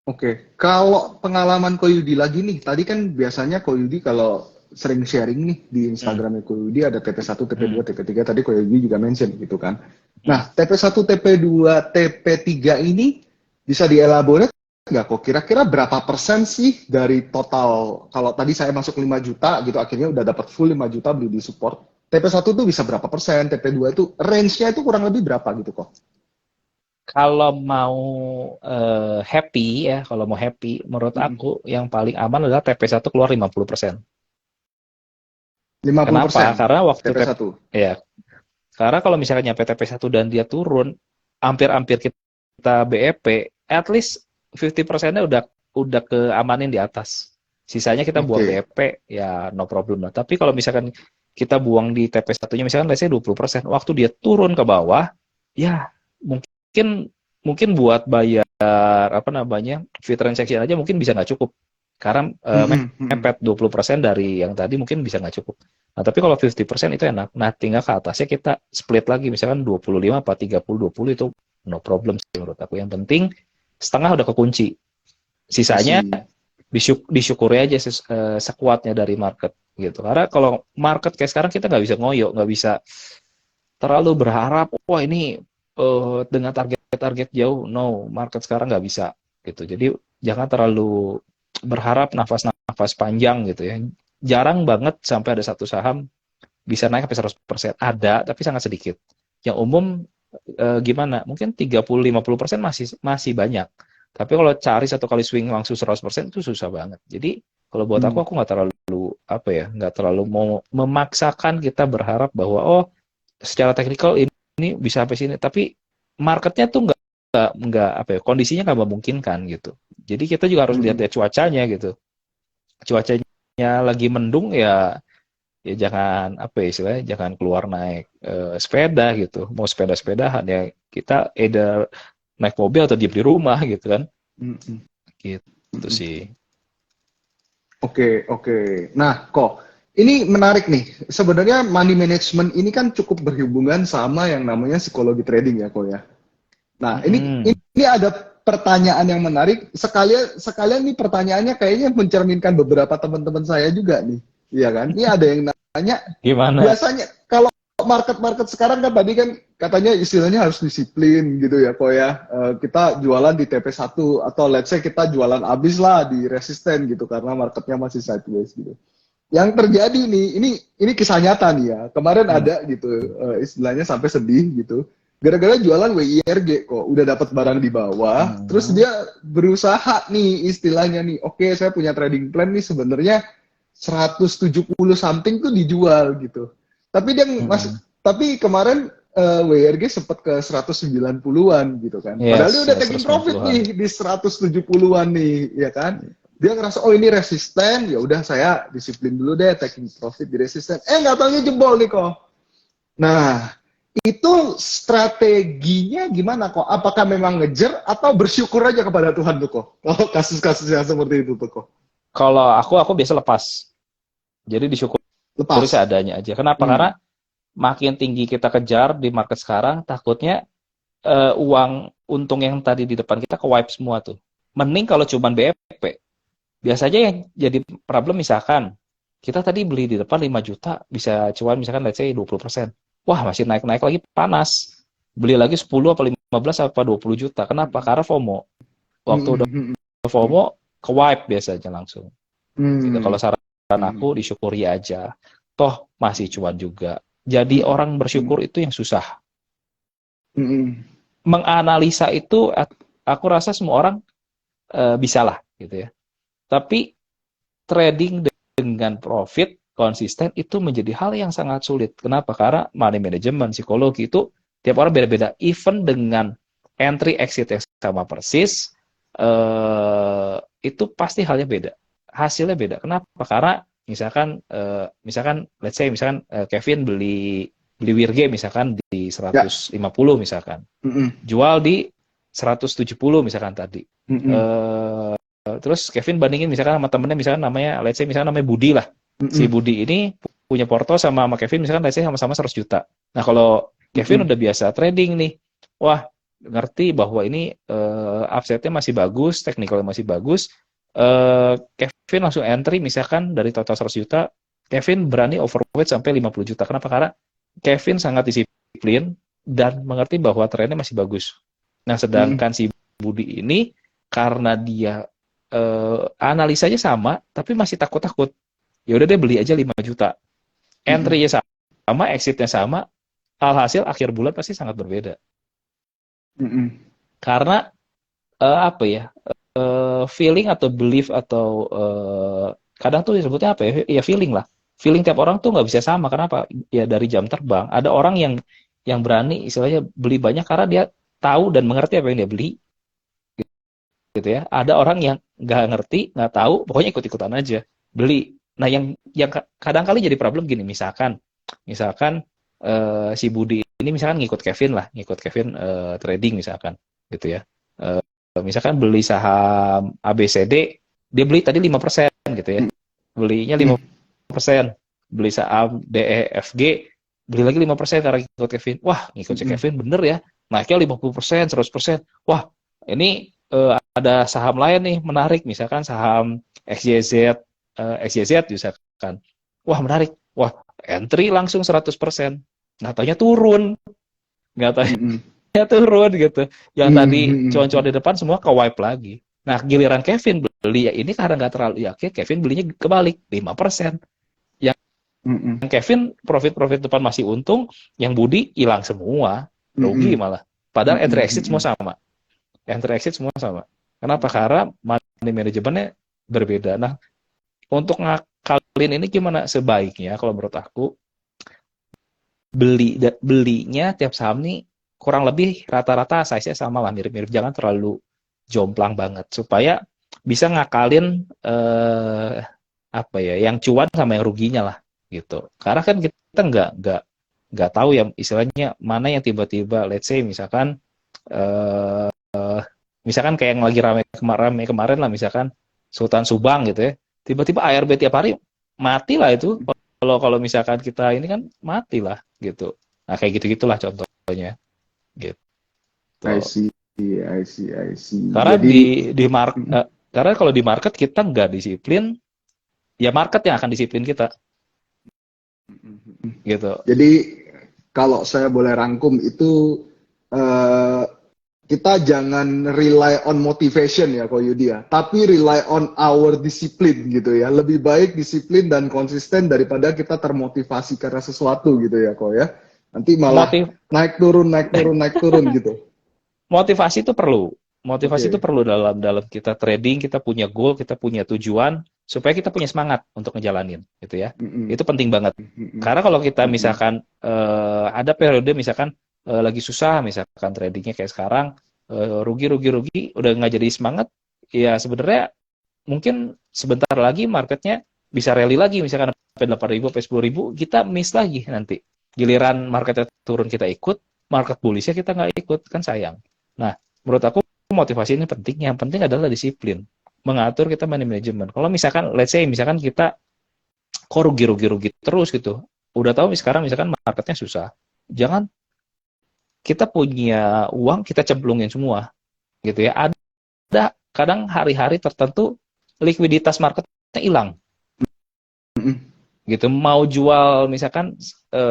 oke. Kalau pengalaman Ko Yudi lagi nih, tadi kan biasanya Ko Yudi kalau sering sharing nih di Instagramnya Koyudi, ada TP1, TP2, TP3, tadi Koyudi juga mention gitu kan. Nah, TP1, TP2, TP3 ini bisa dielaborate nggak kok? Kira-kira berapa persen sih dari total, kalau tadi saya masuk 5 juta gitu, akhirnya udah dapat full 5 juta beli di support. TP1 tuh bisa berapa persen, TP2 itu range-nya itu kurang lebih berapa gitu kok? Kalau mau happy ya, kalau mau happy, menurut aku yang paling aman adalah TP1 keluar 50%. 50%. Kenapa? Karena waktu TP1. ya, karena kalau misalnya nyampe TP1 dan dia turun, hampir-hampir kita BEP, at least 50%-nya udah keamanin di atas. Sisanya kita buang Oke. BEP, ya no problem lah. Tapi kalau misalkan kita buang di TP1-nya, misalkan let's say 20%, waktu dia turun ke bawah, ya mungkin buat bayar apa namanya fee transaction aja mungkin bisa nggak cukup karena mepet 20% dari yang tadi mungkin bisa nggak cukup. Nah tapi kalau 50% itu enak. Nah tinggal ke atasnya kita split lagi misalkan 25 apa 30-20 itu no problem sih menurut aku. Yang penting setengah udah kekunci. Sisanya disyukuri aja sekuatnya dari market gitu. Karena kalau market kayak sekarang kita nggak bisa ngoyo, nggak bisa terlalu berharap wah ini dengan target jauh. No, market sekarang nggak bisa gitu. Jadi jangan terlalu berharap nafas panjang gitu ya. Jarang banget sampai ada satu saham bisa naik sampai 100%. Ada, tapi sangat sedikit. Yang umum gimana? Mungkin 30-50% masih banyak. Tapi kalau cari satu kali swing langsung 100% itu susah banget. Jadi kalau buat aku nggak terlalu nggak terlalu mau memaksakan kita berharap bahwa oh secara teknikal ini bisa sampai sini, tapi marketnya tuh nggak kondisinya nggak memungkinkan gitu. Jadi kita juga harus lihat ya cuacanya gitu. Cuacanya lagi mendung ya jangan istilahnya jangan keluar naik sepeda gitu. Mau sepeda-sepedahan ya kita either naik mobil atau diem di rumah gitu kan. Gitu sih. Oke. Nah, kok ini menarik nih. Sebenarnya money management ini kan cukup berhubungan sama yang namanya psikologi trading ya, kok ya. Nah, ini ada pertanyaan yang menarik. Sekalian nih pertanyaannya kayaknya mencerminkan beberapa teman-teman saya juga nih. Iya kan? Ini ada yang nanya. Gimana? Biasanya kalau market sekarang kan tadi kan katanya istilahnya harus disiplin gitu ya, kok ya. Kita jualan di TP1 atau let's say kita jualan habis lah di resisten gitu karena marketnya masih sideways gitu. Yang terjadi nih, ini kisah nyata nih ya. Kemarin ada gitu istilahnya sampai sedih gitu. Gara-gara jualan WIRG kok udah dapat barang di bawah, terus dia berusaha nih istilahnya nih, oke saya punya trading plan nih sebenarnya 170 something tuh dijual gitu. Tapi dia tapi kemarin WIRG sempat ke 190-an gitu kan. Yes, Padahal dia udah taking profit nih di 170-an nih, ya kan. Dia ngerasa oh ini resisten, ya udah saya disiplin dulu deh taking profit di resisten. Nggak taunya jebol nih kok. Nah, itu strateginya gimana kok? Apakah memang ngejar atau bersyukur aja kepada Tuhan tuh kok? Kalau kasus-kasus yang seperti itu tuh kok. Kalau aku biasa lepas. Jadi disyukuri seadanya aja. Kenapa? Karena makin tinggi kita kejar di market sekarang, takutnya uang untung yang tadi di depan kita ke wipe semua tuh. Mending kalau cuman BEP. Biasanya yang jadi problem misalkan kita tadi beli di depan 5 juta bisa cuan misalkan let's say 20%. Wah, masih naik-naik lagi panas. Beli lagi 10 apa 15 apa 20 juta. Kenapa? Karena FOMO. Waktu udah FOMO ke wipe biasanya langsung. Gitu. Kalau saran aku disyukuri aja. Toh masih cuan juga. Jadi orang bersyukur itu yang susah. Menganalisa itu aku rasa semua orang bisa lah gitu ya. Tapi trading dengan profit konsisten itu menjadi hal yang sangat sulit. Kenapa? Karena money management, psikologi itu tiap orang beda-beda. Even dengan entry exit yang sama persis, itu pasti halnya beda. Hasilnya beda. Kenapa? Karena misalkan let's say misalkan Kevin beli WIRG misalkan di 150 misalkan. Jual di 170 misalkan tadi. Terus Kevin bandingin misalkan sama temennya misalkan namanya let's say misalkan namanya Budi lah. Si Budi ini punya porto sama Kevin misalkan let's say sama-sama 100 juta. Nah, kalau Kevin udah biasa trading nih. Wah, ngerti bahwa ini upside-nya masih bagus, technical masih bagus. Kevin langsung entry misalkan dari total 100 juta Kevin berani overweight sampai 50 juta. Kenapa? Karena Kevin sangat disiplin dan mengerti bahwa trennya masih bagus. Nah, sedangkan si Budi ini karena dia analisanya sama, tapi masih takut-takut. Ya udah deh beli aja 5 juta. Entry-nya sama, exit-nya sama, alhasil akhir bulan pasti sangat berbeda. Karena apa ya? Feeling atau belief atau kadang tuh disebutnya apa ya? Ya feeling lah. Feeling tiap orang tuh nggak bisa sama. Kenapa? Ya dari jam terbang. Ada orang yang berani istilahnya beli banyak karena dia tahu dan mengerti apa yang dia beli, gitu ya. Ada orang yang nggak ngerti, nggak tahu, pokoknya ikut-ikutan aja beli. Nah, yang kadang kali jadi problem gini, misalkan si Budi ini misalkan ngikut Kevin trading misalkan, gitu ya. Misalkan beli saham ABCD, dia beli tadi 5% gitu ya. Belinya 5%. Beli saham DEFG, beli lagi 5% karena ngikut Kevin. Wah, ngikut si Kevin bener ya. Naiknya 50%, 100%. Wah, ini ada saham lain nih menarik, misalkan saham XYZ misalkan. Wah, menarik. Wah, entry langsung 100%. Nggak taunya turun. Nggak taunya turun gitu. Yang tadi cuan-cuan di depan semua ke wipe lagi. Nah, giliran Kevin beli ya ini karena nggak terlalu yakin, Kevin belinya kebalik 5%. Yang Kevin profit depan masih untung, yang Budi hilang semua, rugi malah. Padahal entry exit semua sama. Entry exit semua sama. Kenapa? Karena money manajemennya berbeda. Nah, untuk ngakalin ini gimana? Sebaiknya kalau menurut aku belinya tiap saham nih kurang lebih rata-rata size-nya sama lah, mirip-mirip, jangan terlalu jomplang banget supaya bisa ngakalin apa ya, yang cuan sama yang ruginya lah gitu. Karena kan kita nggak tahu ya istilahnya mana yang tiba-tiba, let's say misalkan kayak yang lagi rame kemarin lah, misalkan Sultan Subang gitu ya, tiba-tiba ARB tiap hari mati lah itu. Kalau misalkan kita ini kan mati lah gitu. Nah, kayak gitu-gitulah contohnya gitu. I see. Karena Jadi, karena kalau di market kita nggak disiplin, ya market yang akan disiplin kita gitu. jadi kalau saya boleh rangkum itu kita jangan rely on motivation ya Ko Yudi ya, tapi rely on our discipline gitu ya. Lebih baik disiplin dan konsisten daripada kita termotivasi karena sesuatu gitu ya Ko ya. Nanti malah naik turun gitu. Motivasi itu perlu. Motivasi Oke. itu perlu dalam kita trading, kita punya goal, kita punya tujuan, supaya kita punya semangat untuk ngejalanin, gitu ya. Itu penting banget. Karena kalau kita misalkan ada periode misalkan lagi susah, misalkan tradingnya kayak sekarang, rugi, udah nggak jadi semangat, ya sebenarnya mungkin sebentar lagi marketnya bisa rally lagi, misalkan sampai 8.000, sampai 10.000, kita miss lagi nanti. Giliran marketnya turun kita ikut, market bullish-nya kita nggak ikut, kan sayang. Nah, menurut aku motivasi ini penting. Yang penting adalah disiplin, mengatur kita money management. Kalau misalkan, let's say, misalkan kita kok rugi terus gitu, udah tahu sekarang misalkan marketnya susah, jangan kita punya uang kita cemplungin semua, gitu ya. Ada kadang hari-hari tertentu likuiditas marketnya hilang, gitu. Mau jual misalkan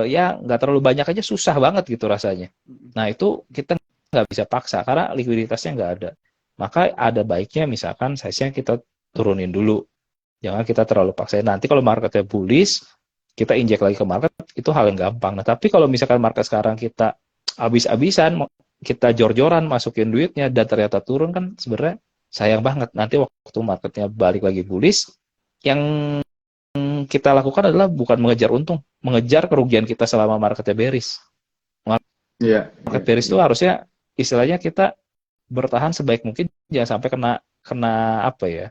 ya nggak terlalu banyak aja susah banget gitu rasanya. Nah, itu kita nggak bisa paksa karena likuiditasnya nggak ada. Maka ada baiknya misalkan size-nya kita turunin dulu. Jangan kita terlalu paksain. Nanti kalau marketnya bullish, kita injek lagi ke market, itu hal yang gampang. Nah, tapi kalau misalkan market sekarang kita habis-habisan, kita jor-joran masukin duitnya dan ternyata turun, kan sebenarnya sayang banget. Nanti waktu marketnya balik lagi bullish, yang kita lakukan adalah bukan mengejar untung, mengejar kerugian kita selama marketnya bearish. Market bearish itu harusnya istilahnya kita bertahan sebaik mungkin, jangan sampai kena apa ya,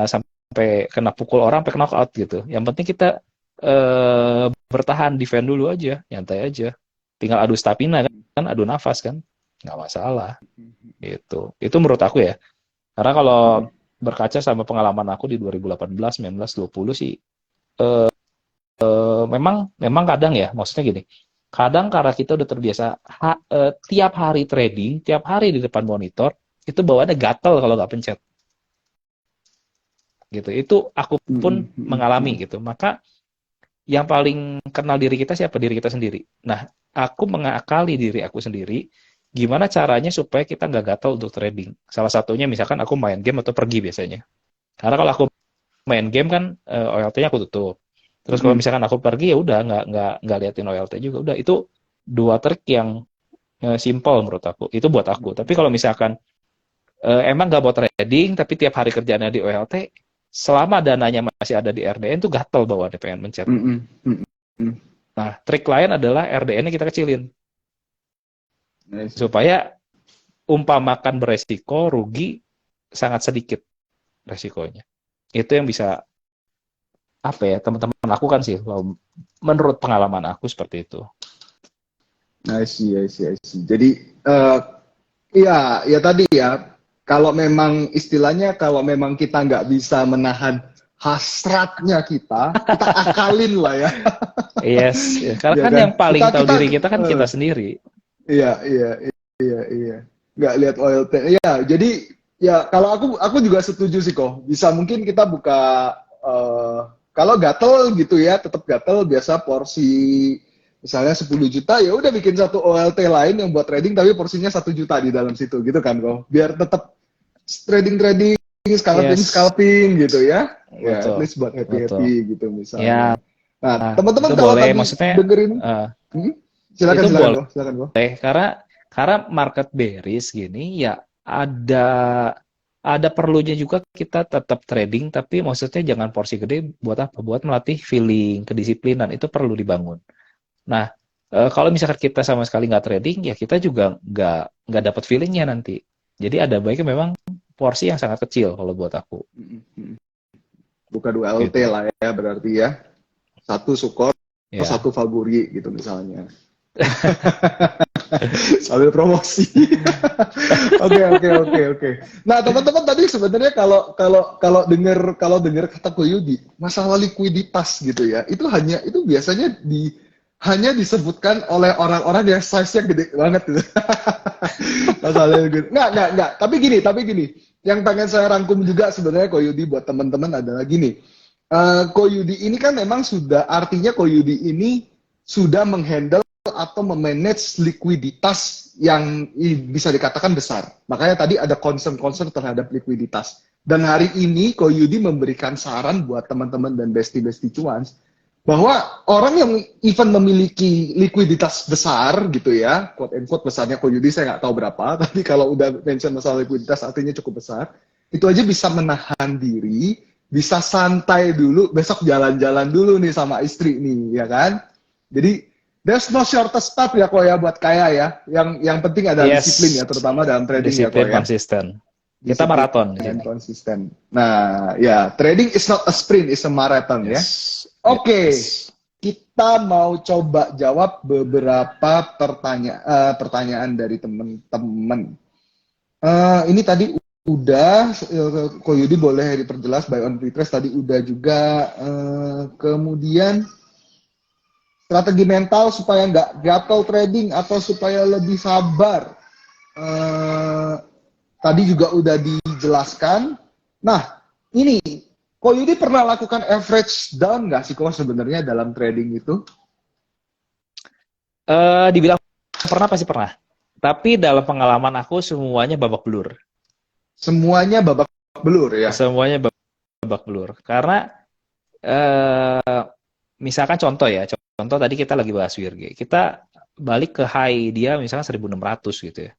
sampai kena pukul orang, sampai kena out gitu. Yang penting kita bertahan, defend dulu aja, nyantai aja, tinggal adu stamina kan, adu nafas kan, nggak masalah gitu. Itu menurut aku ya, karena kalau berkaca sama pengalaman aku di 2018, 19, 20 sih memang kadang ya, maksudnya gini, kadang karena kita udah terbiasa tiap hari trading, tiap hari di depan monitor, itu bawaannya gatel kalau nggak pencet. gitu. Itu aku pun mengalami gitu. Maka yang paling kenal diri kita siapa? Diri kita sendiri. Nah, aku mengakali diri aku sendiri, gimana caranya supaya kita nggak gatal untuk trading. Salah satunya misalkan aku main game atau pergi biasanya. Karena kalau aku main game kan OLT-nya aku tutup. Terus kalau misalkan aku pergi ya udah nggak liatin OLT juga. Udah itu dua trik yang simple menurut aku. Itu buat aku. Tapi kalau misalkan emang nggak buat trading, tapi tiap hari kerjanya di OLT, selama dananya masih ada di RDN tuh gatel bawaannya pengen mencet. Nah, trik lain adalah RDN-nya kita kecilin. Supaya umpamakan beresiko, rugi sangat sedikit resikonya. Itu yang bisa apa ya teman-teman lakukan sih. Menurut pengalaman aku seperti itu. I see. Jadi ya tadi ya. Kalau memang istilahnya kalau memang kita nggak bisa menahan hasratnya kita akalin lah ya. Yes, ya. Karena Ya kan kan? yang paling tahu Kita diri kita kan kita sendiri. Iya. Nggak lihat OLT. Iya, jadi ya kalau aku juga setuju sih kok. Bisa mungkin kita buka kalau gatel gitu ya, tetap gatel biasa porsi misalnya 10 juta ya udah bikin satu OLT lain yang buat trading tapi porsinya 1 juta di dalam situ gitu kan kok. Biar tetap trading scalping gitu ya. Ya, at Betul. least buat happy gitu Ya, misalnya. Nah, teman-teman itu kalau boleh. tadi Maksudnya dengerin, silakan itu boleh. kok, silakan kok. Karena market bearish gini ya ada perlunya juga kita tetap trading, tapi maksudnya jangan porsi gede. Buat apa? Buat melatih feeling, kedisiplinan itu perlu dibangun. Nah, kalau misalkan kita sama sekali nggak trading, ya kita juga nggak dapat feelingnya nanti. Jadi ada baiknya memang porsi yang sangat kecil kalau buat aku. Buka 2 LT Gitu. lah ya berarti ya. Satu sukor, Ya. satu favori gitu misalnya. Sambil promosi. Oke. Nah, teman-teman tadi sebenarnya kalau dengar kata Koyudi, masalah likuiditas gitu ya. Itu biasanya hanya disebutkan oleh orang-orang yang size-nya gede banget gitu. Masalahnya gitu. Enggak. Tapi gini. Yang pengen saya rangkum juga sebenarnya Koyudi buat teman-teman adalah gini. Koyudi ini kan memang artinya Koyudi ini sudah menghandle atau memanage likuiditas yang bisa dikatakan besar. Makanya tadi ada concern terhadap likuiditas. Dan hari ini Koyudi memberikan saran buat teman-teman dan bestie-bestie cuans bahwa orang yang even memiliki likuiditas besar gitu ya, quote and quote besarnya Koyudi saya nggak tahu berapa, tapi kalau udah mention masalah likuiditas artinya cukup besar, itu aja bisa menahan diri, bisa santai dulu, besok jalan-jalan dulu nih sama istri nih, ya kan? Jadi there's no shortest path ya kok ya buat kaya ya. Yang penting ada disiplin ya, terutama dalam trading ya kok Disiplin ya. konsisten. Kita maraton di sini. Konsisten. Nah, ya trading is not a sprint, it's a marathon ya. Oke. Kita mau coba jawab beberapa pertanyaan dari teman-teman. Ini tadi udah, Koyudi boleh diperjelas, buy on retrace tadi udah juga. Kemudian strategi mental supaya nggak gatel trading atau supaya lebih sabar. Tadi juga udah dijelaskan. Nah, ini Koyudi pernah lakukan average down nggak sih kok sebenarnya dalam trading itu? Dibilang pernah pasti pernah. Tapi dalam pengalaman aku semuanya babak belur. Semuanya babak belur ya? Semuanya babak belur. Karena misalkan contoh ya, contoh tadi kita lagi bahas WIRG. Kita balik ke high dia misalkan 1.600 gitu ya.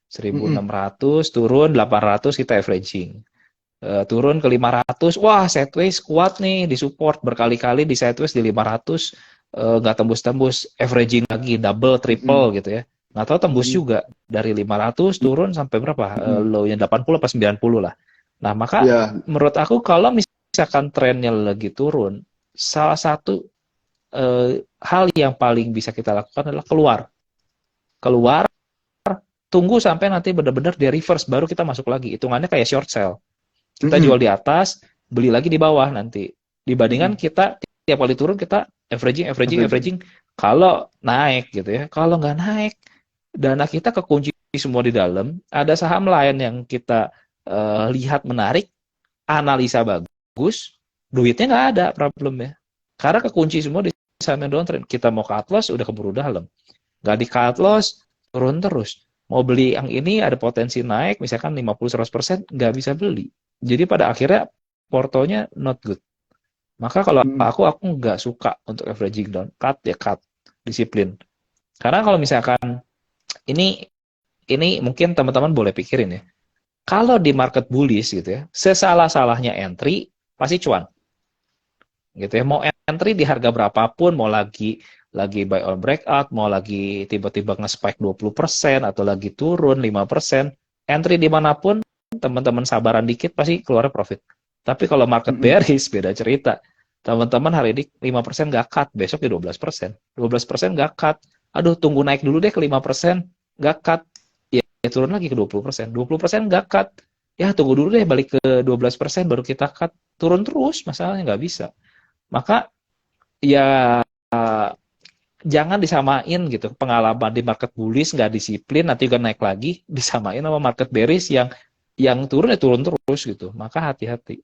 1.600 turun 800 kita averaging. Turun ke 500, wah sideways kuat nih, di support berkali-kali di sideways di 500 nggak tembus-tembus, averaging lagi double triple gitu ya, nggak tahu tembus juga dari 500 turun sampai berapa, low-nya 80 apa 90 lah. Nah maka menurut aku kalau misalkan trennya lagi turun, salah satu hal yang paling bisa kita lakukan adalah keluar, tunggu sampai nanti benar-benar dia reverse baru kita masuk lagi, hitungannya kayak short sell. Kita jual di atas, beli lagi di bawah nanti. Dibandingkan kita tiap kali turun kita averaging. Kalau naik gitu ya. Kalau nggak naik, dana kita kekunci semua di dalam. Ada saham lain yang kita lihat menarik, analisa bagus. bagus, duitnya nggak ada problemnya. Karena kekunci semua di saham yang downtrend. Kita mau cut loss, udah keburu dalam. Nggak di cut loss, turun terus. Mau beli yang ini ada potensi naik, misalkan 50-100%, nggak bisa beli. Jadi pada akhirnya portonya not good. Maka kalau aku nggak suka untuk averaging down. Cut ya cut. Disiplin. Karena kalau misalkan ini mungkin teman-teman boleh pikirin ya. Kalau di market bullish gitu ya, sesalah-salahnya entry pasti cuan. Gitu ya. Mau entry di harga berapapun, mau lagi buy on breakout, mau lagi tiba-tiba nge-spike 20% atau lagi turun 5%, entry dimanapun, teman-teman sabaran dikit pasti keluar profit. Tapi kalau market bearish, beda cerita. Teman-teman hari ini 5% nggak cut, besok di 12%. 12% nggak cut. Aduh, tunggu naik dulu deh ke 5%, nggak cut. Ya turun lagi ke 20%. 20% nggak cut. Ya tunggu dulu deh balik ke 12% baru kita cut. Turun terus, masalahnya nggak bisa. Maka ya jangan disamain gitu. Pengalaman di market bullish nggak disiplin, nanti juga naik lagi, disamain sama market bearish yang turun ya turun terus gitu. Maka hati-hati.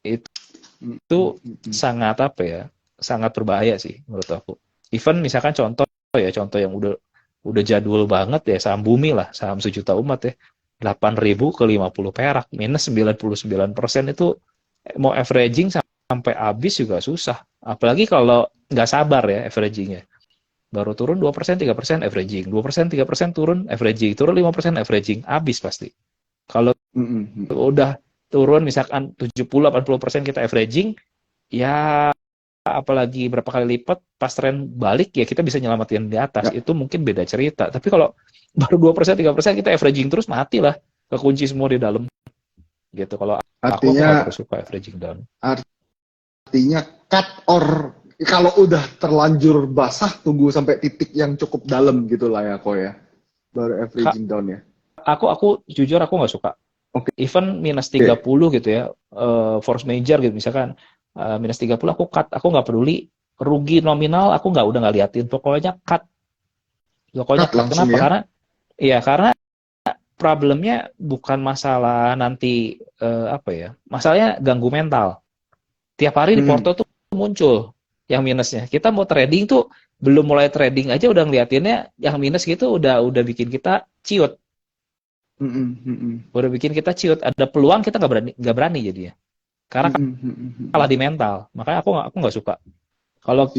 Itu sangat apa ya? Sangat berbahaya sih menurut aku. Even misalkan contoh yang udah jadul banget ya, saham bumi lah, saham sejuta umat ya, 8.000 ke 50 perak, minus 99% itu mau averaging sampai habis juga susah. Apalagi kalau nggak sabar ya averagingnya. Baru turun 2%, 3% averaging, 2%, 3% turun averaging, turun 5% averaging, habis pasti. Kalau udah turun misalkan 70-80% kita averaging, ya apalagi berapa kali lipat pas tren balik ya kita bisa nyelamatin di atas. Itu mungkin beda cerita. Tapi kalau baru 2%, 3% kita averaging terus, matilah, kekunci semua di dalam gitu. Kalau aku nggak suka averaging down. Artinya cut or kalau udah terlanjur basah, tunggu sampai titik yang cukup dalam gitu lah ya kok ya, baru averaging down ya. Aku jujur aku nggak suka. Even minus 30 gitu ya, force major gitu misalkan, minus 30 aku cut, aku nggak peduli rugi nominal, aku udah nggak liatin, pokoknya cut. Kenapa? Ya? Karena problemnya bukan masalah nanti masalahnya ganggu mental. Tiap hari di porto tuh muncul yang minusnya. Kita mau trading tuh belum mulai trading aja udah ngeliatinnya yang minus gitu, udah bikin kita ciut. Udah bikin kita ciut. Ada peluang kita nggak berani jadinya. Karena kalah di mental. Makanya aku nggak suka. Kalau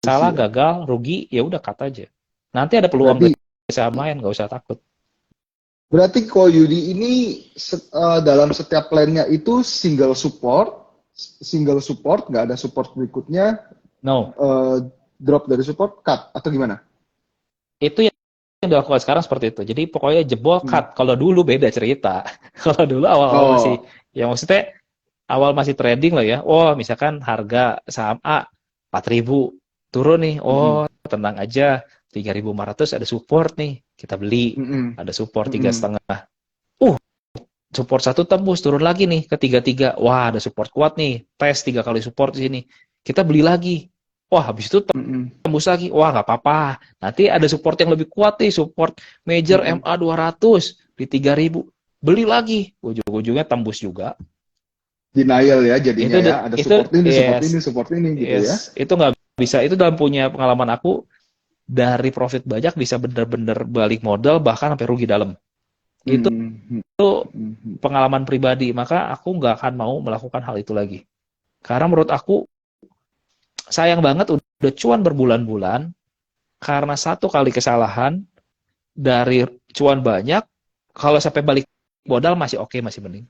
salah, gagal, rugi, ya udah cut aja. Nanti ada peluang dari saham lain, nggak usah takut. Berarti Ko Yudi ini dalam setiap plan-nya itu single support, nggak ada support berikutnya. No. Drop dari support, cut atau gimana? Itu yang dilakukan sekarang seperti itu. Jadi pokoknya jebol cut. Kalau dulu beda cerita. Kalau dulu awal masih, ya maksudnya awal masih trading lah ya. Oh, misalkan harga saham A 4.000 turun nih. Oh, tenang aja. 3.500 ada support nih. Kita beli. Ada support 3,5. Support 1 tembus, turun lagi nih ke 3.3. Wah, ada support kuat nih. Tes 3 kali support di sini. Kita beli lagi. Wah, habis itu tembus lagi. Wah, nggak apa-apa. Nanti ada support yang lebih kuat nih. Support major MA 200 di 3.000. Beli lagi. Ujung-ujungnya tembus juga. Denial ya jadinya ya. Ada support ini gitu ya. Itu nggak bisa. Itu dalam punya pengalaman aku, dari profit banyak bisa bener-bener balik modal, bahkan sampai rugi dalam. Itu pengalaman pribadi, maka aku nggak akan mau melakukan hal itu lagi. Karena menurut aku sayang banget udah cuan berbulan-bulan karena satu kali kesalahan dari cuan banyak, kalau sampai balik modal masih oke, masih mending.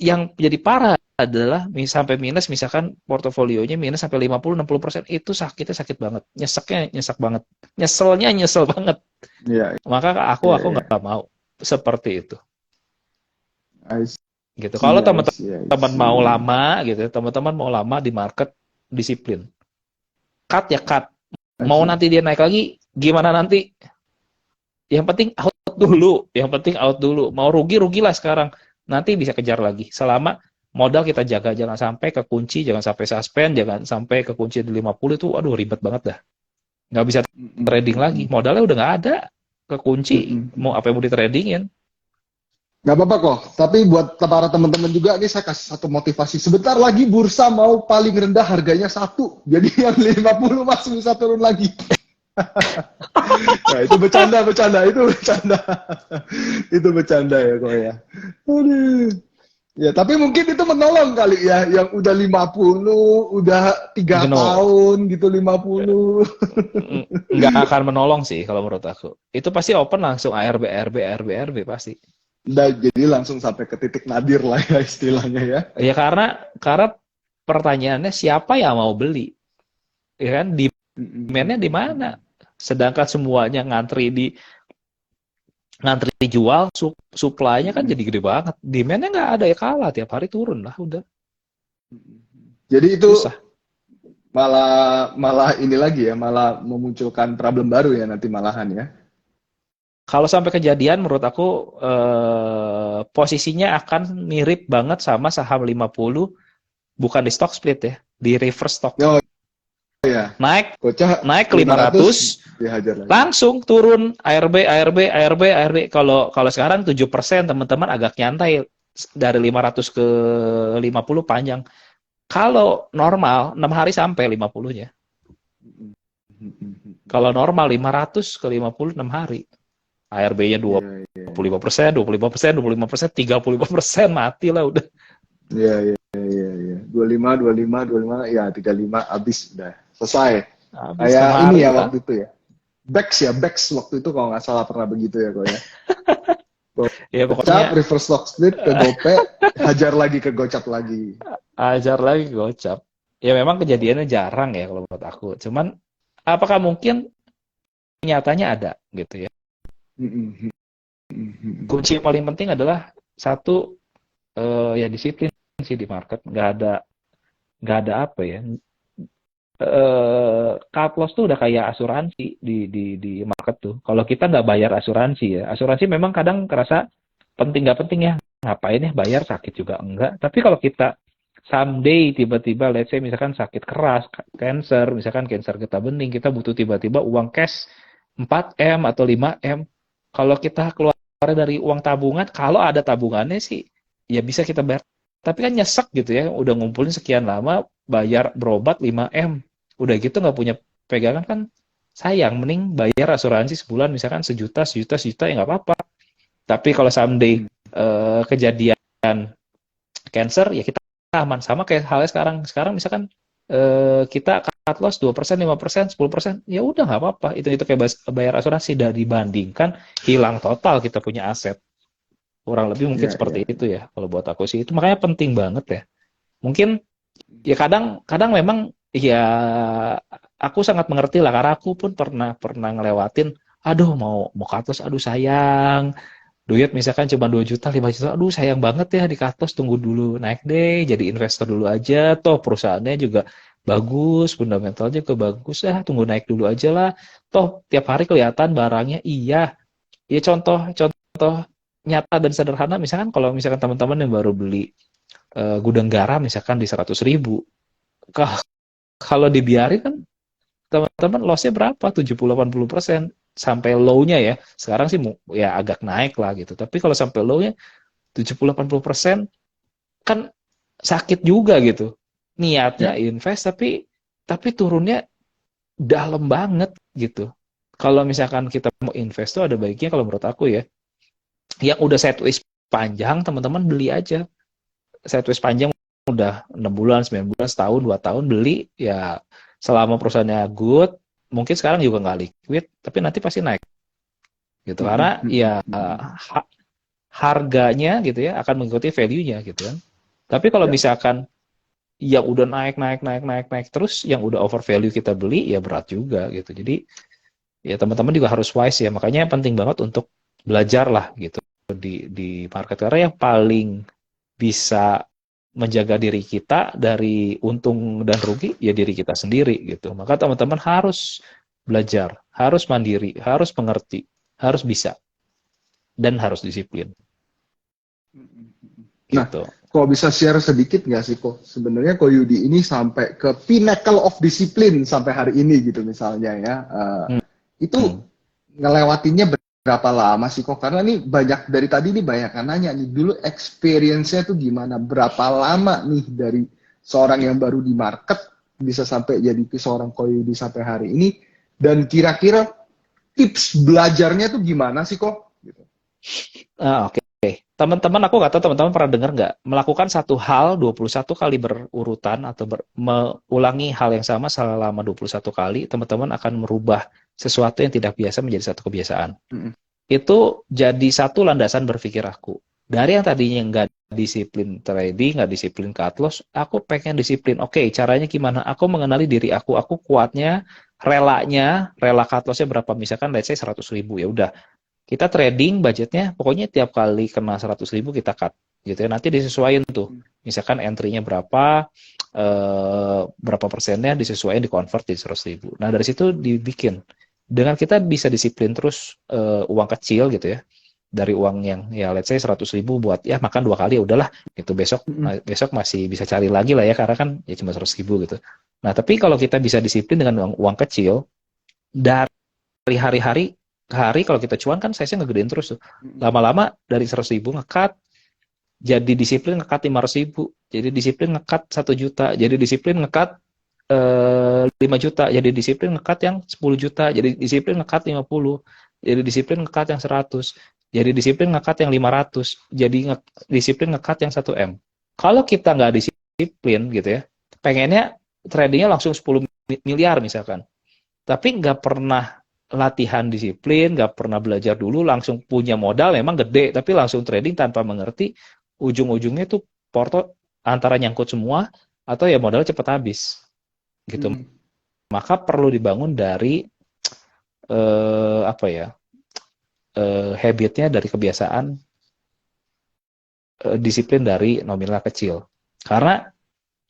Yang jadi parah adalah sampai minus, misalkan portofolionya minus sampai 50-60%, itu sakit banget, nyesek banget, nyesel banget. Maka aku nggak mau seperti itu. Gitu. Kalau teman-teman mau lama gitu, teman-teman mau lama di market, disiplin. Cut ya cut. Mau nanti dia naik lagi, gimana nanti? Yang penting out dulu. Mau rugilah sekarang. Nanti bisa kejar lagi. Selama modal kita jaga, jangan sampai kekunci, jangan sampai suspend, jangan sampai kekunci di 50 itu, aduh ribet banget dah. Nggak bisa trading lagi. Modalnya udah nggak ada. Kekunci, mau apa yang mau ditradingin. Nggak apa-apa kok. Tapi buat para teman-teman juga nih saya kasih satu motivasi. Sebentar lagi bursa mau paling rendah harganya 1. Jadi yang 50 masih bisa turun lagi. Nah, itu bercanda, itu bercanda. Itu bercanda ya kok ya. Aduh. Ya, tapi mungkin itu menolong kali ya, yang udah 50, udah 3 Geno, tahun gitu 50. nggak akan menolong sih kalau menurut aku. Itu pasti open langsung ARB, ARB, ARB, ARB pasti. Nah, jadi langsung sampai ke titik nadir lah ya istilahnya ya. Ya karena pertanyaannya siapa yang mau beli? Ya kan demand-nya di mana? Sedangkan semuanya ngantri jual, supply-nya kan jadi gede banget. Demand-nya nggak ada ya kalah tiap hari turun lah udah. Jadi itu Susah. malah ini lagi ya, malah memunculkan problem baru ya nanti malahan ya. Kalau sampai kejadian menurut aku posisinya akan mirip banget sama saham 50 bukan di stock split ya, di reverse stock. Oh ya, Naik ke 500 500 dihajar lagi. langsung turun ARB ARB ARB ARB. Kalau sekarang 7% teman-teman agak nyantai dari 500 ke 50 panjang. Kalau normal 6 hari sampai 50-nya. Kalau normal 500 ke 50 6 hari. ARB-nya 25%, 25%, 25%, 35% mati lah udah. Iya. 25, ya 35 habis udah selesai. Habis Kayak kemarin ini ya lah. waktu itu ya. Bex waktu itu kalau nggak salah pernah begitu ya kok ya. Ya Gocap, pokoknya reverse stock split ke GoPay, hajar lagi ke Gocap lagi. ajar lagi gocap. Ya memang kejadiannya jarang ya kalau menurut aku. Cuman apakah mungkin nyatanya ada gitu ya. Kunci yang paling penting adalah satu ya disiplin sih di market. Nggak ada apa ya. Cut loss tuh udah kayak asuransi di market tuh. Kalau kita nggak bayar asuransi ya, asuransi memang kadang kerasa penting nggak penting ya. Ngapain ya bayar, sakit juga enggak. Tapi kalau kita someday tiba-tiba let's say misalkan sakit keras, misalkan cancer getah bening, kita butuh tiba-tiba uang cash 4M atau 5M. Kalau kita keluar dari uang tabungan, kalau ada tabungannya sih ya bisa kita bayar. Tapi kan nyesek gitu ya, udah ngumpulin sekian lama bayar berobat 5M. Udah gitu nggak punya pegangan kan sayang, mending bayar asuransi sebulan misalkan sejuta ya nggak apa-apa. Tapi kalau someday kejadian cancer ya kita aman. Sama kayak halnya sekarang misalkan kita cut loss 2%, 5%, 10%, ya udah nggak apa-apa. Itu kayak bayar asuransi dan dibandingkan hilang total kita punya aset. Kurang lebih mungkin seperti itu ya kalau buat aku sih. Itu makanya penting banget ya. Mungkin ya kadang memang ya aku sangat mengerti lah karena aku pun pernah ngelewatin aduh mau cut loss, aduh sayang duit misalkan cuma 2 juta 5 juta, aduh sayang banget ya di cut loss, tunggu dulu naik deh jadi investor dulu aja, toh perusahaannya juga bagus, fundamentalnya juga bagus, tunggu naik dulu aja lah, toh tiap hari kelihatan barangnya. Iya ya, contoh nyata dan sederhana misalkan kalau misalkan teman-teman yang baru beli gudang garam misalkan di 100.000, kalau dibiarin kan teman-teman loss-nya berapa? 70-80% sampai low-nya ya. Sekarang sih ya agak naik lah gitu. Tapi kalau sampai low-nya 70-80% kan sakit juga gitu. Niatnya invest tapi turunnya dalam banget gitu. Kalau misalkan kita mau invest tuh ada baiknya kalau menurut aku ya, yang udah sideways panjang teman-teman beli aja. Sideways panjang udah 6 bulan, 9 bulan, setahun, 2 tahun beli ya selama perusahaannya good, mungkin sekarang juga nggak liquid, tapi nanti pasti naik gitu karena ya harganya gitu ya akan mengikuti value-nya gitu kan. Tapi kalau misalkan yang udah naik terus, yang udah over value kita beli ya berat juga gitu. Jadi ya teman-teman juga harus wise ya, makanya penting banget untuk belajar lah gitu di market, karena yang paling bisa menjaga diri kita dari untung dan rugi ya diri kita sendiri gitu. Maka teman-teman harus belajar, harus mandiri, harus mengerti, harus bisa, dan harus disiplin. Nah, Gitu. kok bisa share sedikit nggak sih kok sebenarnya kok Yudi ini sampai ke pinnacle of discipline sampai hari ini gitu misalnya ya, itu ngelewatinnya berapa lama sih kok? Karena nih banyak dari tadi nih banyak yang nanya nih dulu experience-nya tuh gimana? Berapa lama nih dari seorang yang baru di market bisa sampai jadi seorang Koyudi sampai hari ini? Dan kira-kira tips belajarnya tuh gimana sih kok? Gitu. Oke. Teman-teman, aku nggak tahu teman-teman pernah dengar nggak, melakukan satu hal 21 kali berurutan atau mengulangi hal yang sama selama 21 kali, teman-teman akan merubah sesuatu yang tidak biasa menjadi satu kebiasaan. Mm-mm. Itu jadi satu landasan berpikir aku. Dari yang tadinya nggak disiplin trading, nggak disiplin cut loss, aku pengen disiplin. Oke, caranya gimana? Aku mengenali diri aku kuatnya, rela cut lossnya berapa? Misalkan let's say 100.000, ya udah. Kita trading budgetnya, pokoknya tiap kali kena 100.000 kita cut. Gitu ya, nanti disesuaikan tuh. Misalkan entry-nya berapa persennya disesuaikan, dikonvert jadi 100.000. Nah, dari situ dibikin. Dengan kita bisa disiplin terus uang kecil gitu ya, dari uang yang ya let's say 100.000 buat ya makan 2 kali, ya udahlah gitu, besok masih bisa cari lagi lah ya, karena kan ya cuma 100.000 gitu. Nah, tapi kalau kita bisa disiplin dengan uang kecil, dari hari-hari ke hari, kalau kita cuan kan size-nya ngegedein terus tuh. Lama-lama dari 100.000 nge-cut, jadi disiplin nge-cut 500.000, jadi disiplin nge-cut 1 juta, jadi disiplin nge-cut 5 juta, jadi disiplin nge-cut yang 10 juta, jadi disiplin nge-cut 50, jadi disiplin nge-cut yang 100, jadi disiplin nge-cut yang 500, jadi disiplin nge-cut yang 1 M. Kalau kita nggak disiplin gitu ya, pengennya tradingnya langsung 10 miliar misalkan, tapi nggak pernah latihan disiplin, nggak pernah belajar dulu, langsung punya modal memang gede, tapi langsung trading tanpa mengerti, ujung-ujungnya tuh porto antara nyangkut semua, atau ya modal cepat habis. Gitu. Maka perlu dibangun dari habitnya, dari kebiasaan disiplin dari nominal kecil. Karena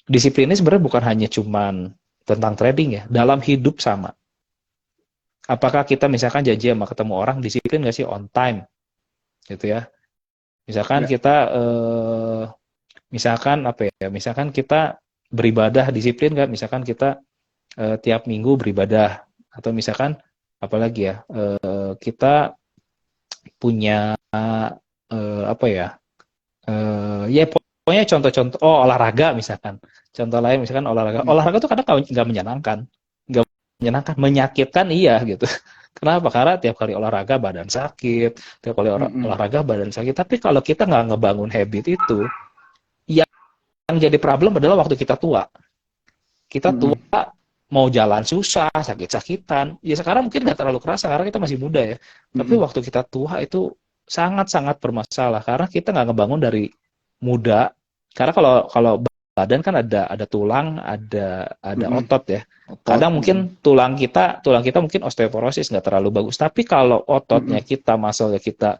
disiplin ini sebenarnya bukan hanya cuman tentang trading ya, dalam hidup sama. Apakah kita misalkan janji sama ketemu orang, disiplin nggak sih on time, gitu ya? Misalkan kita misalkan kita beribadah disiplin nggak? Misalkan kita tiap minggu beribadah, atau misalkan apalagi ya, kita punya ya pokoknya contoh-contoh, olahraga misalkan, contoh lain misalkan olahraga tuh kadang nggak menyenangkan, menyakitkan iya gitu. Kenapa? Karena tiap kali olahraga badan sakit, tiap kali olahraga badan sakit. Tapi kalau kita nggak ngebangun habit itu, yang jadi problem adalah waktu kita tua. Kita tua, mau jalan susah, sakit-sakitan. Ya sekarang mungkin nggak terlalu kerasa karena kita masih muda ya. Tapi waktu kita tua itu sangat-sangat bermasalah karena kita nggak ngebangun dari muda. Karena kalau badan kan ada tulang, ada otot ya. Kadang mungkin tulang kita mungkin osteoporosis, nggak terlalu bagus. Tapi kalau ototnya kita, muscle kita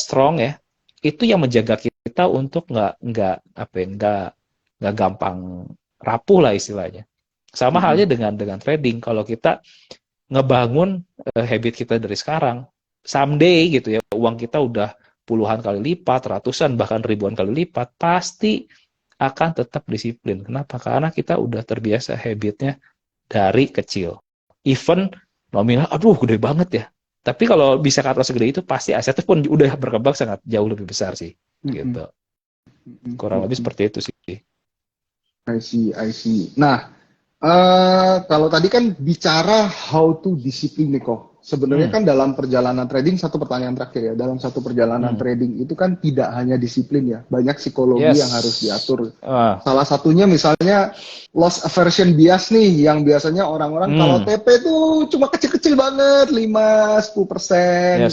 strong ya, itu yang menjaga kita untuk nggak gampang rapuh lah istilahnya. Sama halnya dengan trading. Kalau kita ngebangun habit kita dari sekarang, someday gitu ya, uang kita udah puluhan kali lipat, ratusan bahkan ribuan kali lipat, pasti akan tetap disiplin. Kenapa? Karena kita udah terbiasa habitnya dari kecil. Even nominal, aduh gede banget ya. Tapi kalau bisa cut loss segede itu, pasti asetnya pun udah berkembang sangat jauh lebih besar sih. Gitu. Kurang lebih seperti itu sih. I see. Nah, kalau tadi kan bicara how to disiplin nih kok. Sebenarnya kan dalam perjalanan trading, satu pertanyaan terakhir ya, dalam satu perjalanan trading itu kan tidak hanya disiplin ya, banyak psikologi yang harus diatur. Salah satunya misalnya loss aversion bias nih, yang biasanya orang-orang kalau TP tuh cuma kecil-kecil banget, 5-10%,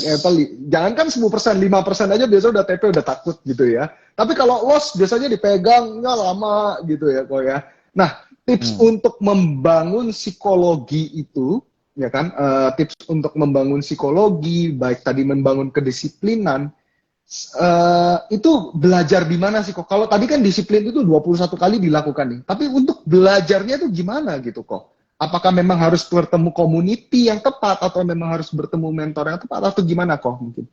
jangankan 10%, 5% aja biasa udah TP udah takut gitu ya. Tapi kalau loss biasanya dipegangnya lama gitu ya kok ya. Nah, tips untuk membangun psikologi itu, ya kan, tips untuk membangun psikologi, baik tadi membangun kedisiplinan, itu belajar di mana sih kok? Kalau tadi kan disiplin itu 21 kali dilakukan nih, tapi untuk belajarnya itu gimana gitu kok? Apakah memang harus bertemu community yang tepat, atau memang harus bertemu mentor yang tepat, atau gimana kok mungkin?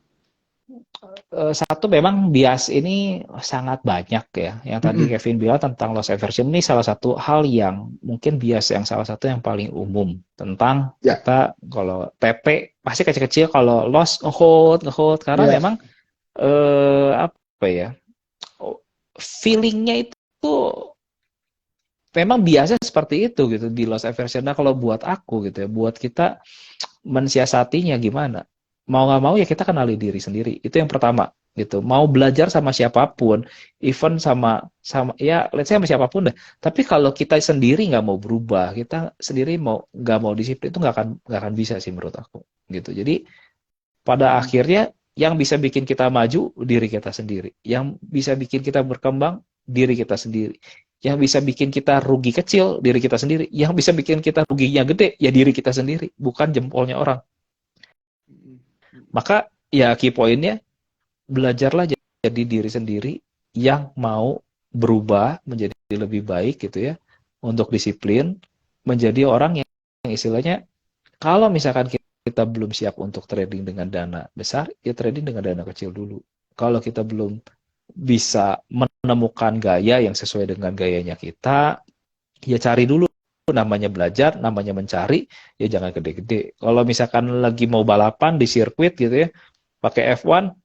Satu memang bias ini sangat banyak ya. Yang tadi Mm-mm. Kevin bilang tentang loss aversion ini salah satu hal yang mungkin bias yang salah satu yang paling umum tentang Ya, kita kalau TP pasti kecil-kecil, kalau loss ngehold karena ya. memang apa ya, feelingnya itu memang biasa seperti itu gitu di loss aversion. Nah kalau buat aku gitu ya, buat kita mensiasatinya gimana? Mau nggak mau ya kita kenali diri sendiri. Itu yang pertama gitu. Mau belajar sama siapapun, even sama sama ya let's say sama siapapun deh. Tapi kalau kita sendiri nggak mau berubah, kita sendiri nggak mau disiplin itu nggak akan bisa sih menurut aku gitu. Jadi pada Mm-mm. akhirnya yang bisa bikin kita maju diri kita sendiri. Yang bisa bikin kita berkembang diri kita sendiri. Yang bisa bikin kita rugi kecil diri kita sendiri. Yang bisa bikin kita ruginya gede ya diri kita sendiri, bukan jempolnya orang. Mm-mm. Maka ya key pointnya belajarlah jadi diri sendiri yang mau berubah menjadi lebih baik gitu ya. Untuk disiplin menjadi orang yang istilahnya kalau misalkan kita belum siap untuk trading dengan dana besar, ya trading dengan dana kecil dulu. Kalau kita belum bisa menemukan gaya yang sesuai dengan gayanya kita, ya cari dulu. Namanya belajar, namanya mencari, ya jangan gede-gede. Kalau misalkan lagi mau balapan di sirkuit gitu ya, pakai F1,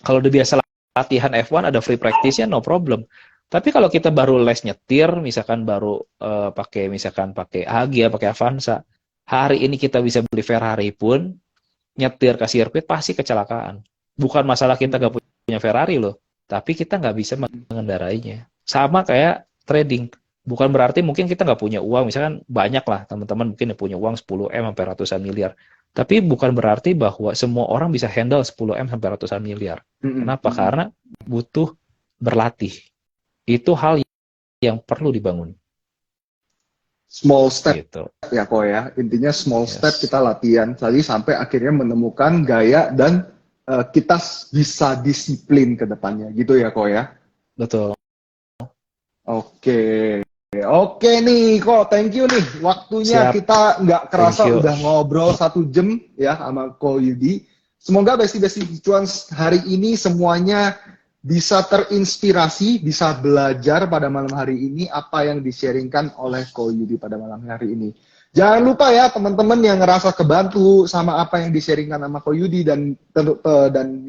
kalau udah biasa latihan F1 ada free practice-nya no problem. Tapi kalau kita baru les nyetir, misalkan baru pakai Agya, pakai Avanza, hari ini kita bisa beli Ferrari pun nyetir ke sirkuit pasti kecelakaan. Bukan masalah kita Mm-mm. gak punya Ferrari loh, tapi kita nggak bisa mengendarainya. Sama kayak trading. Bukan berarti mungkin kita nggak punya uang, misalkan banyak lah teman-teman mungkin yang punya uang 10M sampai ratusan miliar. Tapi bukan berarti bahwa semua orang bisa handle 10M sampai ratusan miliar. Mm-mm. Kenapa? Karena butuh berlatih. Itu hal yang perlu dibangun. Small step Gitu. ya kok ya. Intinya small step Yes. kita latihan tadi sampai akhirnya menemukan gaya dan kita bisa disiplin ke depannya gitu ya kok ya. Betul. Oke. Oke nih kok, thank you nih. Waktunya Siap. kita nggak Thank kerasa you. udah ngobrol 1 jam ya sama Ko Yudi. Semoga Besti-Besti Cuans hari ini semuanya bisa terinspirasi, bisa belajar pada malam hari ini apa yang di-sharingkan oleh Ko Yudi pada malam hari ini. Jangan lupa ya teman-teman yang ngerasa kebantu sama apa yang di-sharingkan sama Ko Yudi dan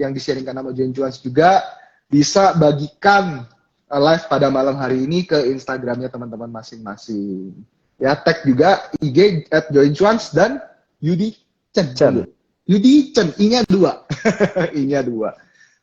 yang di-sharingkan sama Join Cuans juga bisa bagikan live pada malam hari ini ke Instagramnya teman-teman masing-masing. Ya, tag juga IG @joincuans dan Yudi Chen. Chen. Yudi Chen, I-nya 2. I-nya 2.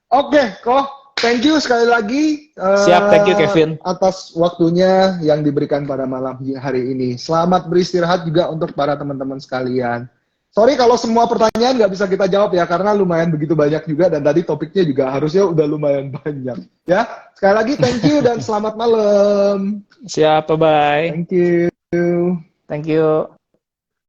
Oke, kok. Thank you sekali lagi. Siap, thank you Kevin. Atas waktunya yang diberikan pada malam hari ini. Selamat beristirahat juga untuk para teman-teman sekalian. Sorry kalau semua pertanyaan nggak bisa kita jawab ya, karena lumayan begitu banyak juga, dan tadi topiknya juga harusnya udah lumayan banyak. Ya, sekali lagi thank you dan selamat malam. Siap, bye-bye. Thank you. Thank you.